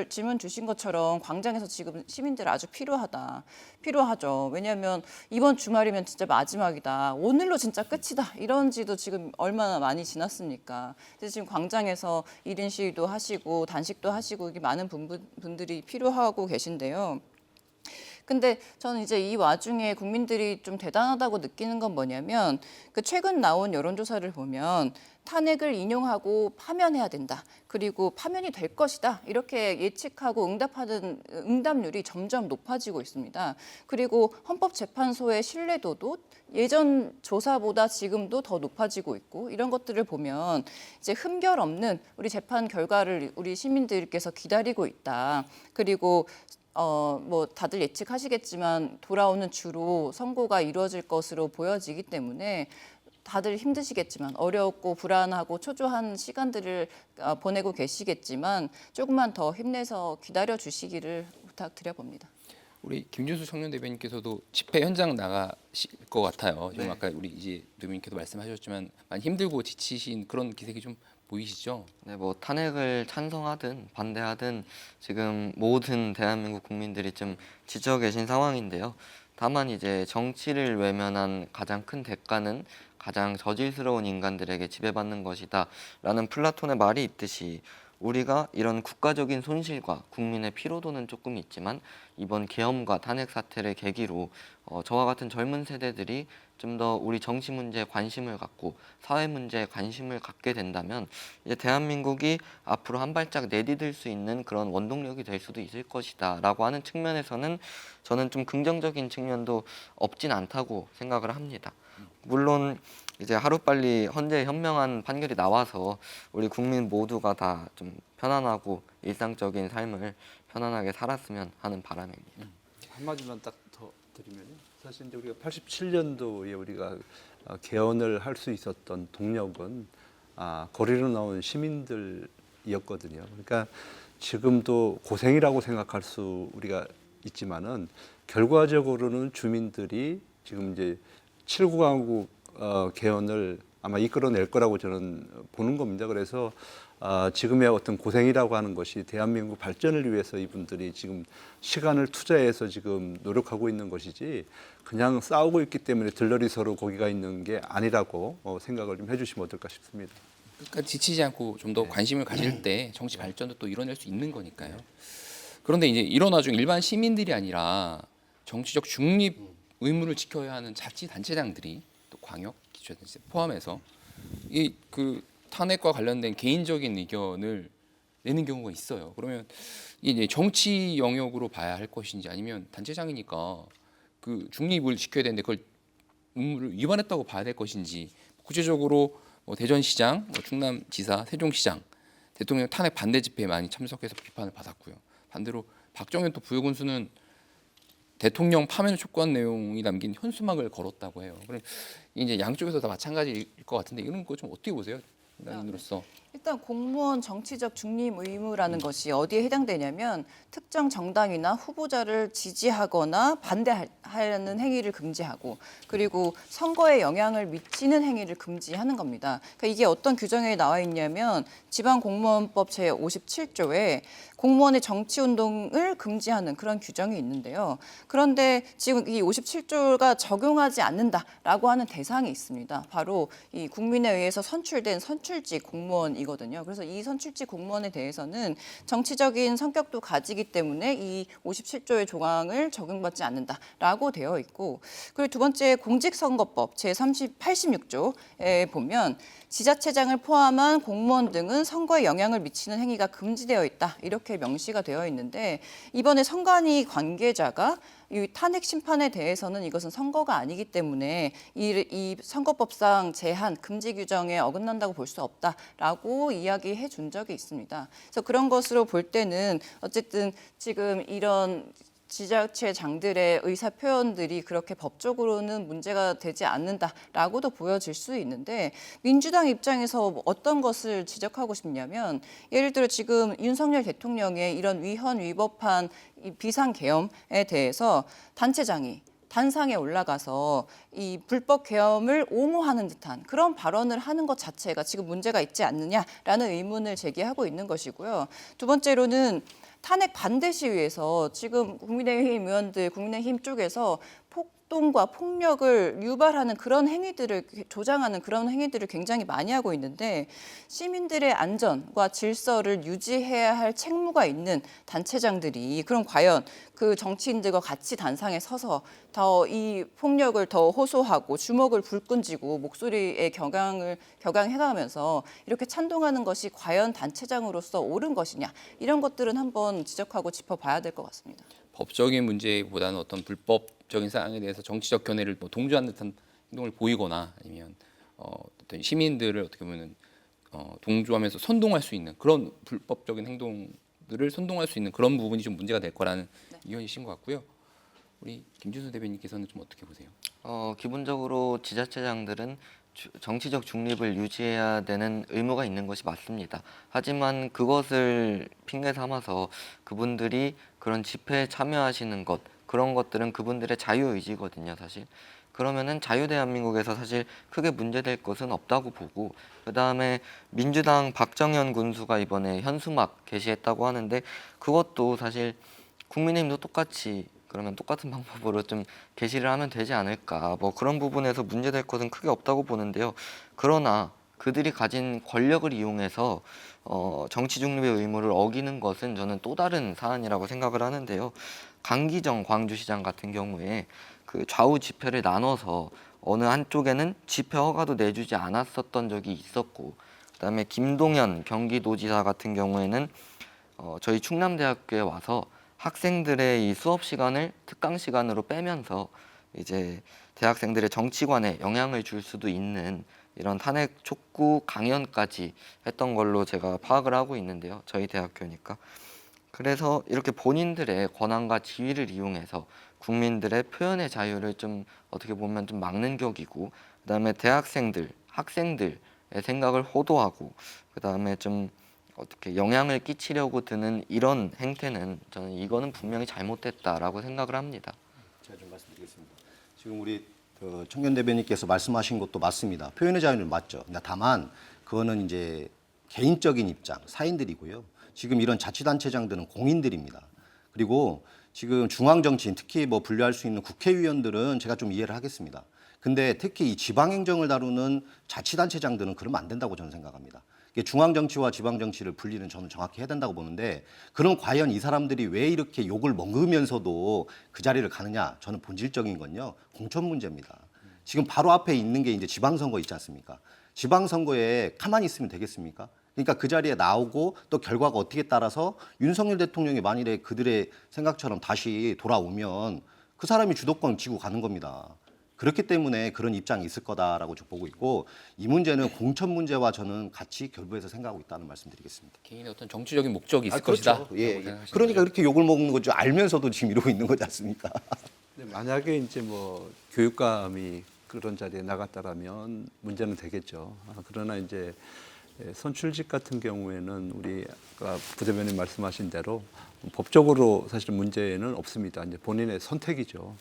질문 주신 것처럼 광장에서 지금 시민들 아주 필요하죠. 왜냐하면 이번 주말이면 진짜 마지막이다. 오늘로 진짜 끝이다. 이런 지도 지금 얼마나 많이 지났습니까? 그래서 지금 광장에서 1인 시위도 하시고 단식도 하시고 이게 많은 분들이 필요하고 계신데요. 근데 저는 이제 이 와중에 국민들이 좀 대단하다고 느끼는 건 뭐냐면 그 최근 나온 여론조사를 보면 탄핵을 인용하고 파면해야 된다. 그리고 파면이 될 것이다. 이렇게 예측하고 응답하는 응답률이 점점 높아지고 있습니다. 그리고 헌법재판소의 신뢰도도 예전 조사보다 지금도 더 높아지고 있고 이런 것들을 보면 이제 흠결 없는 우리 재판 결과를 우리 시민들께서 기다리고 있다. 그리고 뭐 다들 예측하시겠지만 돌아오는 주로 선고가 이루어질 것으로 보여지기 때문에 다들 힘드시겠지만 어렵고 불안하고 초조한 시간들을 보내고 계시겠지만 조금만 더 힘내서 기다려 주시기를 부탁드려봅니다. 우리 김준수 청년 대변인께서도 집회 현장 나가실 것 같아요. 지금 네. 아까 우리 이제 대변인께서 말씀하셨지만 많이 힘들고 지치신 그런 기색이 좀 보이시죠? 네, 뭐 탄핵을 찬성하든 반대하든 지금 모든 대한민국 국민들이 좀 지쳐 계신 상황인데요. 다만 이제 정치를 외면한 가장 큰 대가는 가장 저질스러운 인간들에게 지배받는 것이다라는 플라톤의 말이 있듯이 우리가 이런 국가적인 손실과 국민의 피로도는 조금 있지만 이번 계엄과 탄핵 사태를 계기로 저와 같은 젊은 세대들이 좀 더 우리 정치 문제에 관심을 갖고 사회 문제에 관심을 갖게 된다면 이제 대한민국이 앞으로 한 발짝 내디딜 수 있는 그런 원동력이 될 수도 있을 것이다라고 하는 측면에서는 저는 좀 긍정적인 측면도 없진 않다고 생각을 합니다. 물론 이제 하루빨리 헌재의 현명한 판결이 나와서 우리 국민 모두가 다 좀 편안하고 일상적인 삶을 편안하게 살았으면 하는 바람입니다. 한마디만 딱 더 드리면요. 사실 이제 우리가 87년도에 우리가 개헌을 할 수 있었던 동력은 거리로 나온 시민들이었거든요. 그러니까 지금도 고생이라고 생각할 수 우리가 있지만은 결과적으로는 주민들이 지금 이제 7구강국 개헌을 아마 이끌어낼 거라고 저는 보는 겁니다. 그래서 지금의 어떤 고생이라고 하는 것이 대한민국 발전을 위해서 이분들이 지금 시간을 투자해서 지금 노력하고 있는 것이지 그냥 싸우고 있기 때문에 들러리 서로 고기가 있는 게 아니라고 생각을 좀 해주시면 어떨까 싶습니다. 그러니까 지치지 않고 좀 더 관심을 가질 때 정치 발전도 또 이뤄낼 수 있는 거니까요. 그런데 이제 이런 와중 일반 시민들이 아니라 정치적 중립 의무를 지켜야 하는 자치단체장들이 또 광역 기초단체 포함해서 이 그 탄핵과 관련된 개인적인 의견을 내는 경우가 있어요. 그러면 이제 정치 영역으로 봐야 할 것인지 아니면 단체장이니까 그 중립을 지켜야 되는데 그걸 의무를 위반했다고 봐야 될 것인지 구체적으로 뭐 대전시장, 뭐 충남지사, 세종시장 대통령 탄핵 반대 집회에 많이 참석해서 비판을 받았고요. 반대로 박정현 또 부여군수는 대통령 파면을 촉구한 내용이 담긴 현수막을 걸었다고 해요. 그럼 이제 양쪽에서 다 마찬가지일 것 같은데 이런 거 좀 어떻게 보세요? 인으로서. 일단 공무원 정치적 중립 의무라는 것이 어디에 해당되냐면 특정 정당이나 후보자를 지지하거나 반대하는 행위를 금지하고 그리고 선거에 영향을 미치는 행위를 금지하는 겁니다. 그러니까 이게 어떤 규정에 나와 있냐면 지방공무원법 제57조에 공무원의 정치운동을 금지하는 그런 규정이 있는데요. 그런데 지금 이 57조가 적용하지 않는다라고 하는 대상이 있습니다. 바로 이 국민에 의해서 선출된 선출직 공무원이거든요. 그래서 이 선출직 공무원에 대해서는 정치적인 성격도 가지기 때문에 이 57조의 조항을 적용받지 않는다라고 되어 있고 그리고 두 번째 공직선거법 제86조에 보면 지자체장을 포함한 공무원 등은 선거에 영향을 미치는 행위가 금지되어 있다. 이렇게 명시가 되어 있는데 이번에 선관위 관계자가 이 탄핵 심판에 대해서는 이것은 선거가 아니기 때문에 이 선거법상 제한 금지 규정에 어긋난다고 볼 수 없다라고 이야기해 준 적이 있습니다. 그래서 그런 것으로 볼 때는 어쨌든 지금 이런 지자체장들의 의사 표현들이 그렇게 법적으로는 문제가 되지 않는다라고도 보여질 수 있는데 민주당 입장에서 뭐 어떤 것을 지적하고 싶냐면 예를 들어 지금 윤석열 대통령의 이런 위헌 위법한 이 비상계엄에 대해서 단체장이 단상에 올라가서 이 불법 계엄을 옹호하는 듯한 그런 발언을 하는 것 자체가 지금 문제가 있지 않느냐라는 의문을 제기하고 있는 것이고요. 두 번째로는 탄핵 반대 시위에서 지금 국민의힘 의원들, 국민의힘 쪽에서 폭동과 폭력을 유발하는 그런 행위들을 조장하는 그런 행위들을 굉장히 많이 하고 있는데 시민들의 안전과 질서를 유지해야 할 책무가 있는 단체장들이 그럼 과연 그 정치인들과 같이 단상에 서서 더 이 폭력을 더 호소하고 주먹을 불끈 쥐고 목소리에 격양해가면서 이렇게 찬동하는 것이 과연 단체장으로서 옳은 것이냐 이런 것들은 한번 지적하고 짚어봐야 될 것 같습니다. 법적인 문제보다는 어떤 불법적인 사항에 대해서 정치적 견해를 뭐 동조하는 듯한 행동을 보이거나 아니면 어떤 시민들을 어떻게 보면 동조하면서 선동할 수 있는 그런 불법적인 행동들을 선동할 수 있는 그런 부분이 좀 문제가 될 거라는 의견이신 것 같고요. 우리 김준수 대변인께서는 좀 어떻게 보세요? 기본적으로 지자체장들은 정치적 중립을 유지해야 되는 의무가 있는 것이 맞습니다. 하지만 그것을 핑계 삼아서 그분들이 그런 집회에 참여하시는 것, 그런 것들은 그분들의 자유의지거든요, 사실. 그러면은 자유대한민국에서 사실 크게 문제될 것은 없다고 보고 그다음에 민주당 박정현 군수가 이번에 현수막 게시했다고 하는데 그것도 사실 국민의힘도 똑같이 그러면 똑같은 방법으로 좀 게시를 하면 되지 않을까 뭐 그런 부분에서 문제될 것은 크게 없다고 보는데요. 그러나 그들이 가진 권력을 이용해서 정치 중립의 의무를 어기는 것은 저는 또 다른 사안이라고 생각을 하는데요. 강기정 광주시장 같은 경우에 그 좌우 집회를 나눠서 어느 한쪽에는 집회 허가도 내주지 않았었던 적이 있었고 그다음에 김동연 경기도지사 같은 경우에는 저희 충남대학교에 와서 학생들의 이 수업 시간을 특강 시간으로 빼면서 이제 대학생들의 정치관에 영향을 줄 수도 있는 이런 탄핵 촉구 강연까지 했던 걸로 제가 파악을 하고 있는데요. 저희 대학교니까. 그래서 이렇게 본인들의 권한과 지위를 이용해서 국민들의 표현의 자유를 좀 어떻게 보면 좀 막는 격이고 그다음에 대학생들, 학생들의 생각을 호도하고 그다음에 좀 어떻게 영향을 끼치려고 드는 이런 행태는 저는 이거는 분명히 잘못됐다라고 생각을 합니다. 제가 좀 말씀드리겠습니다. 지금 우리 청년 대변인께서 말씀하신 것도 맞습니다. 표현의 자유는 맞죠. 근데 다만 그거는 이제 개인적인 입장, 사인들이고요. 지금 이런 자치단체장들은 공인들입니다. 그리고 지금 중앙정치인, 특히 뭐 분류할 수 있는 국회의원들은 제가 좀 이해를 하겠습니다. 근데 특히 이 지방행정을 다루는 자치단체장들은 그러면 안 된다고 저는 생각합니다. 중앙정치와 지방정치를 분리는 저는 정확히 해야 된다고 보는데 그럼 과연 이 사람들이 왜 이렇게 욕을 먹으면서도 그 자리를 가느냐 저는 본질적인 건요 공천 문제입니다. 지금 바로 앞에 있는 게 이제 지방선거 있지 않습니까? 지방선거에 가만히 있으면 되겠습니까? 그러니까 그 자리에 나오고 또 결과가 어떻게 따라서 윤석열 대통령이 만일에 그들의 생각처럼 다시 돌아오면 그 사람이 주도권 쥐고 가는 겁니다. 그렇기 때문에 그런 입장이 있을 거다라고 저 보고 있고 이 문제는 공천 문제와 저는 같이 결부해서 생각하고 있다는 말씀드리겠습니다. 개인의 어떤 정치적인 목적이 있을 그렇죠. 것이다. 예, 라고 예. 생각하시는 그러니까 거죠? 이렇게 욕을 먹는 거죠. 알면서도 지금 이러고 있는 거지 않습니까? 근데 만약에 이제 뭐 교육감이 그런 자리에 나갔다라면 문제는 되겠죠. 그러나 이제 선출직 같은 경우에는 우리 아까 부대변인 말씀하신 대로 법적으로 사실 문제는 없습니다. 이제 본인의 선택이죠.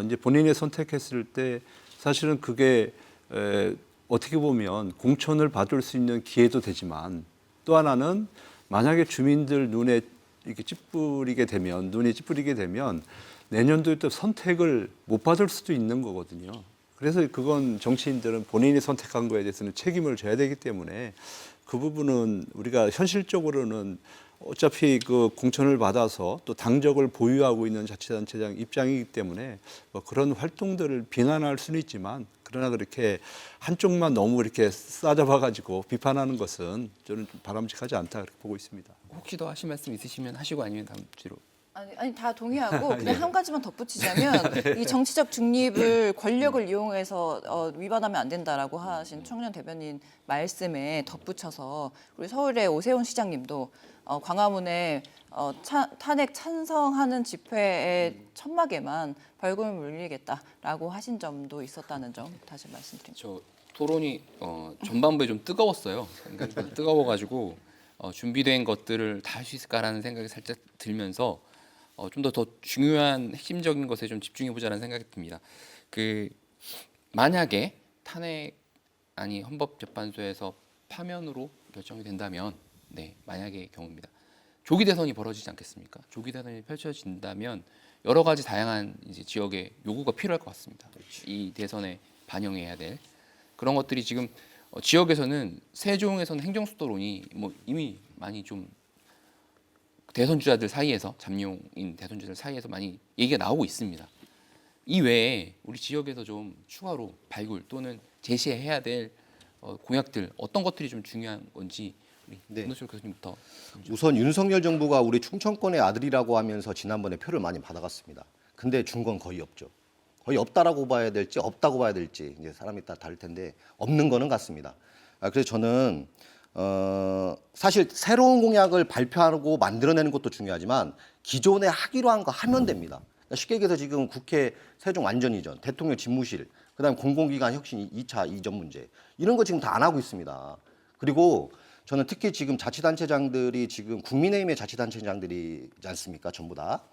이제 본인이 선택했을 때 사실은 그게 어떻게 보면 공천을 받을 수 있는 기회도 되지만 또 하나는 만약에 주민들 눈에 이렇게 눈이 찌푸리게 되면 내년도에 또 선택을 못 받을 수도 있는 거거든요. 그래서 그건 정치인들은 본인이 선택한 거에 대해서는 책임을 져야 되기 때문에 그 부분은 우리가 현실적으로는 어차피 그 공천을 받아서 또 당적을 보유하고 있는 자치단체장 입장이기 때문에 뭐 그런 활동들을 비난할 수는 있지만 그러나 그렇게 한쪽만 너무 이렇게 싸잡아가지고 비판하는 것은 저는 좀 바람직하지 않다 그렇게 보고 있습니다. 혹시 더 하실 말씀 있으시면 하시고 아니면 다음 주로. 아니 다 동의하고 그냥 한 가지만 덧붙이자면 이 정치적 중립을 권력을 이용해서 위반하면 안 된다라고 하신 청년 대변인 말씀에 덧붙여서 우리 서울의 오세훈 시장님도 광화문에 탄핵 찬성하는 집회의 천막에만 벌금을 물리겠다라고 하신 점도 있었다는 점 다시 말씀드립니다. 저 토론이 전반부에 좀 뜨거웠어요. 그러니까 좀 뜨거워가지고 준비된 것들을 다 할 수 있을까라는 생각이 살짝 들면서 좀 더 중요한 핵심적인 것에 좀 집중해 보자는 생각이 듭니다. 그 만약에 탄핵안이 헌법재판소에서 파면으로 결정이 된다면, 네, 만약의 경우입니다. 조기 대선이 벌어지지 않겠습니까? 조기 대선이 펼쳐진다면 여러 가지 다양한 이제 지역의 요구가 필요할 것 같습니다. 이 대선에 반영해야 될 그런 것들이 지금 지역에서는 세종에서는 행정수도론이 뭐 이미 많이 좀 대선 주자들 사이에서 잠룡인 대선 주자들 사이에서 많이 얘기가 나오고 있습니다. 이 외에 우리 지역에서 좀 추가로 발굴 또는 제시해야 될 공약들 어떤 것들이 좀 중요한 건지 우리 윤호철 교수님부터. 우선 윤석열 정부가 우리 충청권의 아들이라고 하면서 지난번에 표를 많이 받아갔습니다. 근데 준 건 거의 없죠. 거의 없다라고 봐야 될지 없다고 봐야 될지 이제 사람이 다 다를 텐데 없는 거는 같습니다. 그래서 저는 사실 새로운 공약을 발표하고 만들어내는 것도 중요하지만 기존에 하기로 한 거 하면 됩니다. 그러니까 쉽게 얘기해서 지금 국회 세종 완전 이전, 대통령 집무실, 그다음 공공기관 혁신 2차 이전 문제 이런 거 지금 다 안 하고 있습니다. 그리고 저는 특히 지금 자치단체장들이 지금 국민의힘의 자치단체장들이지 않습니까? 전부 다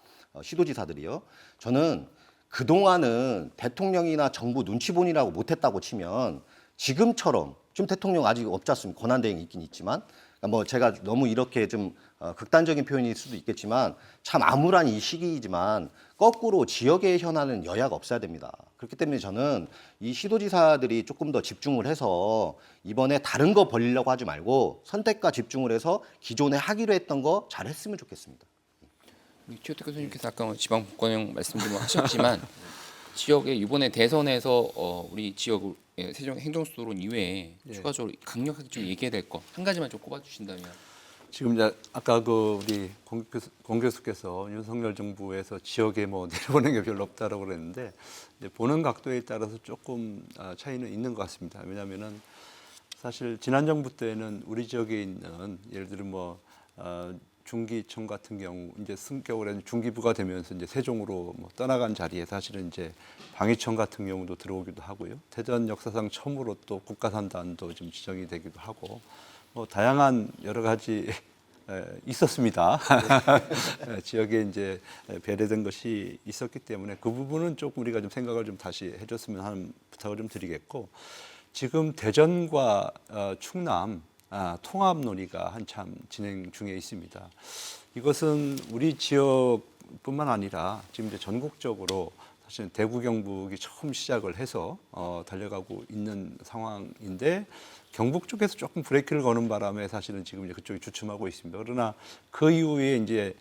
시도지사들이요. 저는 그동안은 대통령이나 정부 눈치 보느라고 못했다고 치면 지금처럼 지금 대통령 아직 없지 않습니까? 권한대행이 있긴 있지만 뭐 제가 너무 이렇게 좀 극단적인 표현일 수도 있겠지만 참 암울한 이 시기이지만 거꾸로 지역의 현안은 여야가 없어야 됩니다. 그렇기 때문에 저는 이 시도지사들이 조금 더 집중을 해서 이번에 다른 거 벌리려고 하지 말고 선택과 집중을 해서 기존에 하기로 했던 거 잘했으면 좋겠습니다. 우리 최호태 교수님께서 아까 지방 복권형 말씀도 하셨지만 지역의 이번에 대선에서 우리 지역 세종 행정수도론 이외에 추가적으로 강력하게 좀 얘기해야 될 거 한 가지만 좀 꼽아주신다면. 지금 이제 아까 그 우리 공 교수께서 윤석열 정부에서 지역에 뭐 내려오는 게 별로 없다라고 그랬는데 이제 보는 각도에 따라서 조금 차이는 있는 것 같습니다. 왜냐하면은 사실 지난 정부 때는 우리 지역에 있는 예를 들어 뭐 중기청 같은 경우 이제 승격을 중기부가 되면서 이제 세종으로 뭐 떠나간 자리에 사실은 이제 방위청 같은 경우도 들어오기도 하고요. 대전 역사상 처음으로 또 국가산단도 좀 지정이 되기도 하고 뭐 다양한 여러 가지 있었습니다. 지역에 이제 배려된 것이 있었기 때문에 그 부분은 조금 우리가 좀 생각을 좀 다시 해줬으면 하는 부탁을 좀 드리겠고 지금 대전과 충남 통합 논의가 한참 진행 중에 있습니다. 이것은 우리 지역뿐만 아니라 지금 이제 전국적으로 사실 대구 경북이 처음 시작을 해서 달려가고 있는 상황인데 경북 쪽에서 조금 브레이크를 거는 바람에 사실은 지금 이제 그쪽이 주춤하고 있습니다. 그러나 그 이후에 이제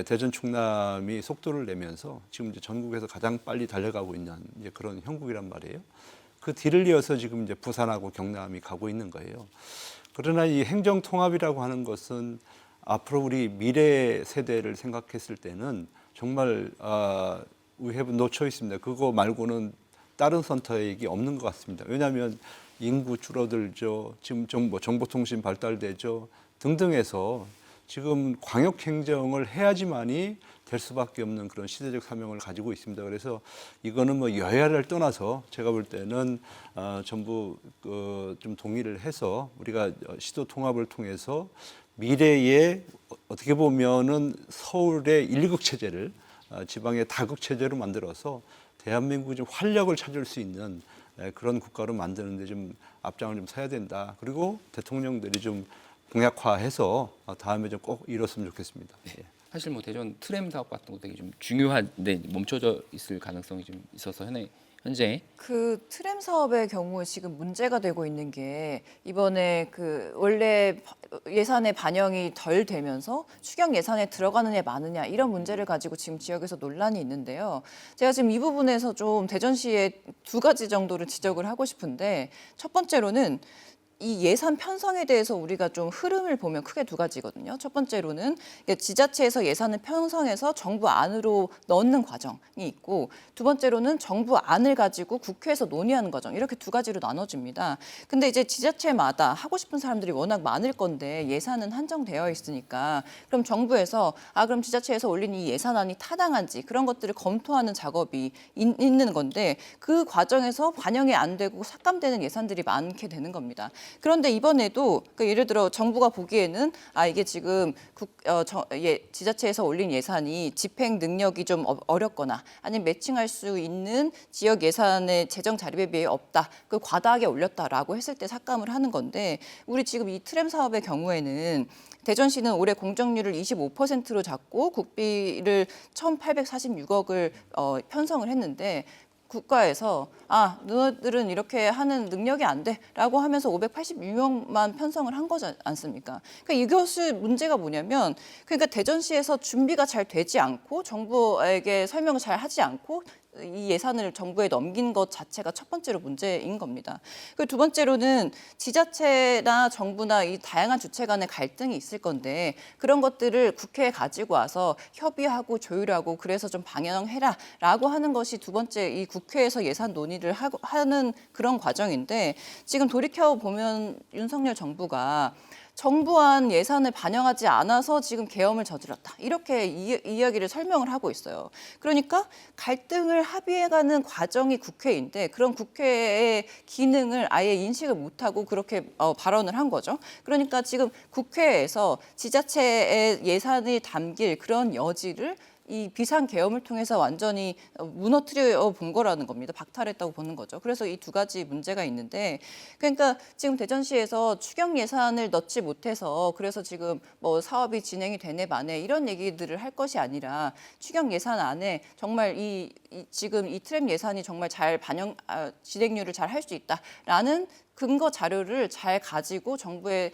대전 충남이 속도를 내면서 지금 이제 전국에서 가장 빨리 달려가고 있는 이제 그런 형국이란 말이에요. 그 뒤를 이어서 지금 이제 부산하고 경남이 가고 있는 거예요. 그러나 이 행정 통합이라고 하는 것은 앞으로 우리 미래 세대를 생각했을 때는 정말 we have no choice입니다. 그거 말고는 다른 선택이 없는 것 같습니다. 왜냐하면 인구 줄어들죠. 지금 정보통신 발달되죠. 등등해서 지금 광역 행정을 해야지만이 될 수밖에 없는 그런 시대적 사명을 가지고 있습니다. 그래서 이거는 뭐 여야를 떠나서 제가 볼 때는 전부 좀 동의를 해서 우리가 시도 통합을 통해서 미래에 어떻게 보면은 서울의 1국 체제를 지방의 다국 체제로 만들어서 대한민국이 좀 활력을 찾을 수 있는 그런 국가로 만드는데 좀 앞장을 좀 서야 된다. 그리고 대통령들이 좀 공약화해서 다음에 좀 꼭 이뤘으면 좋겠습니다. 예. 사실 뭐 대전 트램 사업 같은 거 되게 좀 중요한데 멈춰져 있을 가능성이 좀 있어서 현재 그 트램 사업의 경우에 지금 문제가 되고 있는 게 이번에 그 원래 예산의 반영이 덜 되면서 추경 예산에 들어가느냐 마느냐 이런 문제를 가지고 지금 지역에서 논란이 있는데요. 제가 지금 이 부분에서 좀 대전시에 두 가지 정도를 지적을 하고 싶은데 첫 번째로는 이 예산 편성에 대해서 우리가 좀 흐름을 보면 크게 두 가지거든요. 첫 번째로는 지자체에서 예산을 편성해서 정부 안으로 넣는 과정이 있고 두 번째로는 정부 안을 가지고 국회에서 논의하는 과정 이렇게 두 가지로 나눠집니다. 근데 이제 지자체마다 하고 싶은 사람들이 워낙 많을 건데 예산은 한정되어 있으니까 그럼 정부에서 그럼 지자체에서 올린 이 예산안이 타당한지 그런 것들을 검토하는 작업이 있는 건데 그 과정에서 반영이 안 되고 삭감되는 예산들이 많게 되는 겁니다. 그런데 이번에도 그러니까 예를 들어 정부가 보기에는 이게 지금 지자체에서 올린 예산이 집행 능력이 좀 어렵거나 아니면 매칭할 수 있는 지역 예산의 재정 자립에 비해 없다. 그 과다하게 올렸다라고 했을 때 삭감을 하는 건데 우리 지금 이 트램 사업의 경우에는 대전시는 올해 공정률을 25%로 잡고 국비를 1,846억을 편성을 했는데 국가에서 너희들은 이렇게 하는 능력이 안 돼라고 하면서 586명만 편성을 한 거지 않습니까? 그러니까 이것이 문제가 뭐냐면 그러니까 대전시에서 준비가 잘 되지 않고 정부에게 설명을 잘 하지 않고 이 예산을 정부에 넘긴 것 자체가 첫 번째로 문제인 겁니다. 그리고 두 번째로는 지자체나 정부나 이 다양한 주체 간의 갈등이 있을 건데 그런 것들을 국회에 가지고 와서 협의하고 조율하고 그래서 좀 방영해라라고 하는 것이 두 번째 이 국회에서 예산 논의를 하는 그런 과정인데 지금 돌이켜 보면 윤석열 정부가 정부안 예산을 반영하지 않아서 지금 계엄을 저질렀다. 이렇게 이야기를 설명을 하고 있어요. 그러니까 갈등을 합의해가는 과정이 국회인데 그런 국회의 기능을 아예 인식을 못하고 그렇게 발언을 한 거죠. 그러니까 지금 국회에서 지자체의 예산이 담길 그런 여지를 이 비상계엄을 통해서 완전히 무너뜨려 본 거라는 겁니다. 박탈했다고 보는 거죠. 그래서 이 두 가지 문제가 있는데 그러니까 지금 대전시에서 추경 예산을 넣지 못해서 그래서 지금 뭐 사업이 진행이 되네 마네 이런 얘기들을 할 것이 아니라 추경 예산 안에 정말 지금 이 트램 예산이 정말 잘 진행률을 잘 할 수 있다라는 근거 자료를 잘 가지고 정부에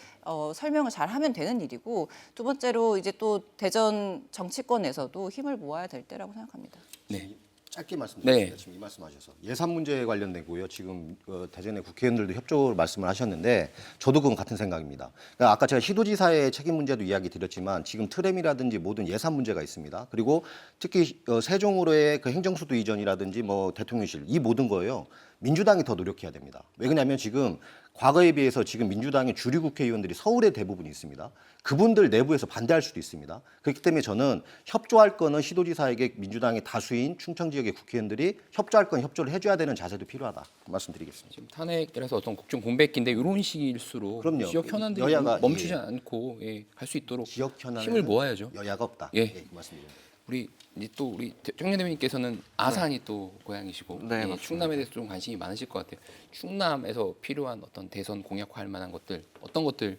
설명을 잘 하면 되는 일이고 두 번째로 이제 또 대전 정치권에서도 힘을 모아야 될 때라고 생각합니다. 네. 짧게 말씀드리겠습니다. 네. 지금 이 말씀하셔서 예산 문제에 관련되고요. 지금 대전의 국회의원들도 협조를 말씀을 하셨는데 저도 그건 같은 생각입니다. 그러니까 아까 제가 시도지사의 책임 문제도 이야기 드렸지만 지금 트램이라든지 모든 예산 문제가 있습니다. 그리고 특히 세종으로의 그 행정수도 이전이라든지 뭐 대통령실 이 모든 거예요. 민주당이 더 노력해야 됩니다. 왜 그러냐면 지금 과거에 비해서 지금 민주당의 주류 국회의원들이 서울에 대부분 있습니다. 그분들 내부에서 반대할 수도 있습니다. 그렇기 때문에 저는 협조할 거는 시도지사에게 민주당의 다수인 충청 지역의 국회의원들이 협조할 건 협조를 해줘야 되는 자세도 필요하다. 그 말씀드리겠습니다. 지금 탄핵이라서 어떤 국정 공백기인데 이런 시기일수록 그럼요. 지역 현안들이 여야가, 멈추지 예. 않고 갈 수 있도록 지역 현안에 힘을 모아야죠. 여야가 없다. 예. 그 말씀드립니다. 우리 이제 또 우리 청년 대변인께서는 아산이 또 고향이시고 네, 맞습니다. 충남에 대해서 좀 관심이 많으실 것 같아요. 충남에서 필요한 어떤 대선 공약화할 만한 것들 어떤 것들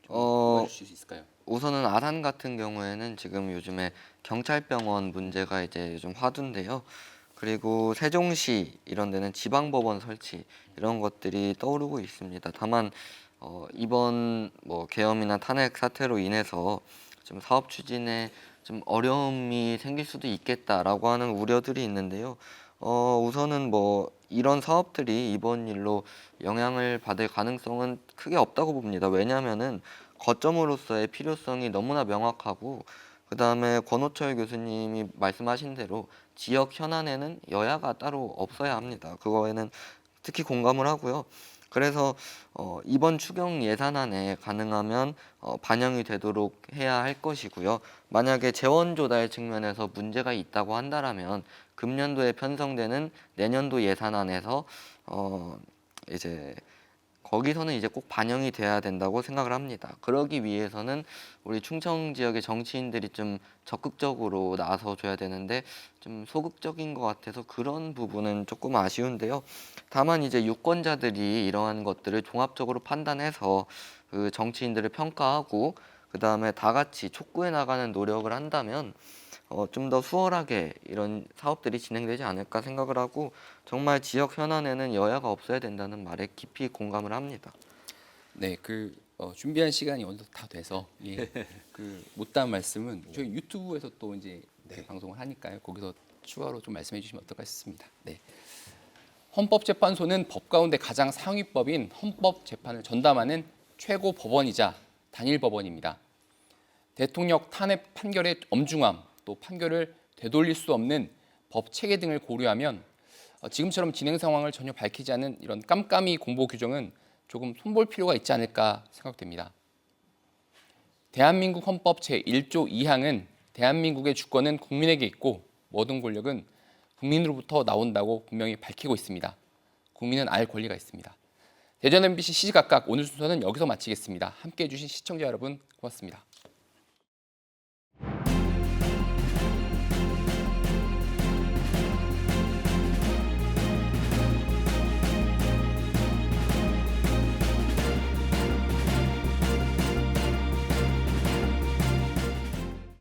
좀 보여주실 수 있을까요? 우선은 아산 같은 경우에는 지금 요즘에 경찰병원 문제가 이제 좀 화두인데요. 그리고 세종시 이런 데는 지방법원 설치 이런 것들이 떠오르고 있습니다. 다만 이번 뭐 계엄이나 탄핵 사태로 인해서 좀 사업 추진에 좀 어려움이 생길 수도 있겠다라고 하는 우려들이 있는데요. 우선은 뭐 이런 사업들이 이번 일로 영향을 받을 가능성은 크게 없다고 봅니다. 왜냐하면은 거점으로서의 필요성이 너무나 명확하고 그다음에 권호철 교수님이 말씀하신 대로 지역 현안에는 여야가 따로 없어야 합니다. 그거에는 특히 공감을 하고요. 그래서 이번 추경 예산안에 가능하면 반영이 되도록 해야 할 것이고요. 만약에 재원 조달 측면에서 문제가 있다고 한다라면 금년도에 편성되는 내년도 예산안에서 이제 거기서는 이제 꼭 반영이 돼야 된다고 생각을 합니다. 그러기 위해서는 우리 충청 지역의 정치인들이 좀 적극적으로 나서줘야 되는데 좀 소극적인 것 같아서 그런 부분은 조금 아쉬운데요. 다만 이제 유권자들이 이러한 것들을 종합적으로 판단해서 그 정치인들을 평가하고 그 다음에 다 같이 촉구해 나가는 노력을 한다면 좀 더 수월하게 이런 사업들이 진행되지 않을까 생각을 하고 정말 지역 현안에는 여야가 없어야 된다는 말에 깊이 공감을 합니다. 네, 준비한 시간이 어느덧 다 돼서 못다한 말씀은 저희 유튜브에서 또 이제 방송을 하니까요. 거기서 추가로 좀 말씀해 주시면 어떨까 싶습니다. 네. 헌법재판소는 법 가운데 가장 상위법인 헌법재판을 전담하는 최고 법원이자 단일 법원입니다. 대통령 탄핵 판결의 엄중함, 또 판결을 되돌릴 수 없는 법 체계 등을 고려하면 지금처럼 진행 상황을 전혀 밝히지 않은 이런 깜깜이 공보 규정은 조금 손볼 필요가 있지 않을까 생각됩니다. 대한민국 헌법 제1조 2항은 대한민국의 주권은 국민에게 있고 모든 권력은 국민으로부터 나온다고 분명히 밝히고 있습니다. 국민은 알 권리가 있습니다. 대전 MBC 시시각각 오늘 순서는 여기서 마치겠습니다. 함께해 주신 시청자 여러분 고맙습니다.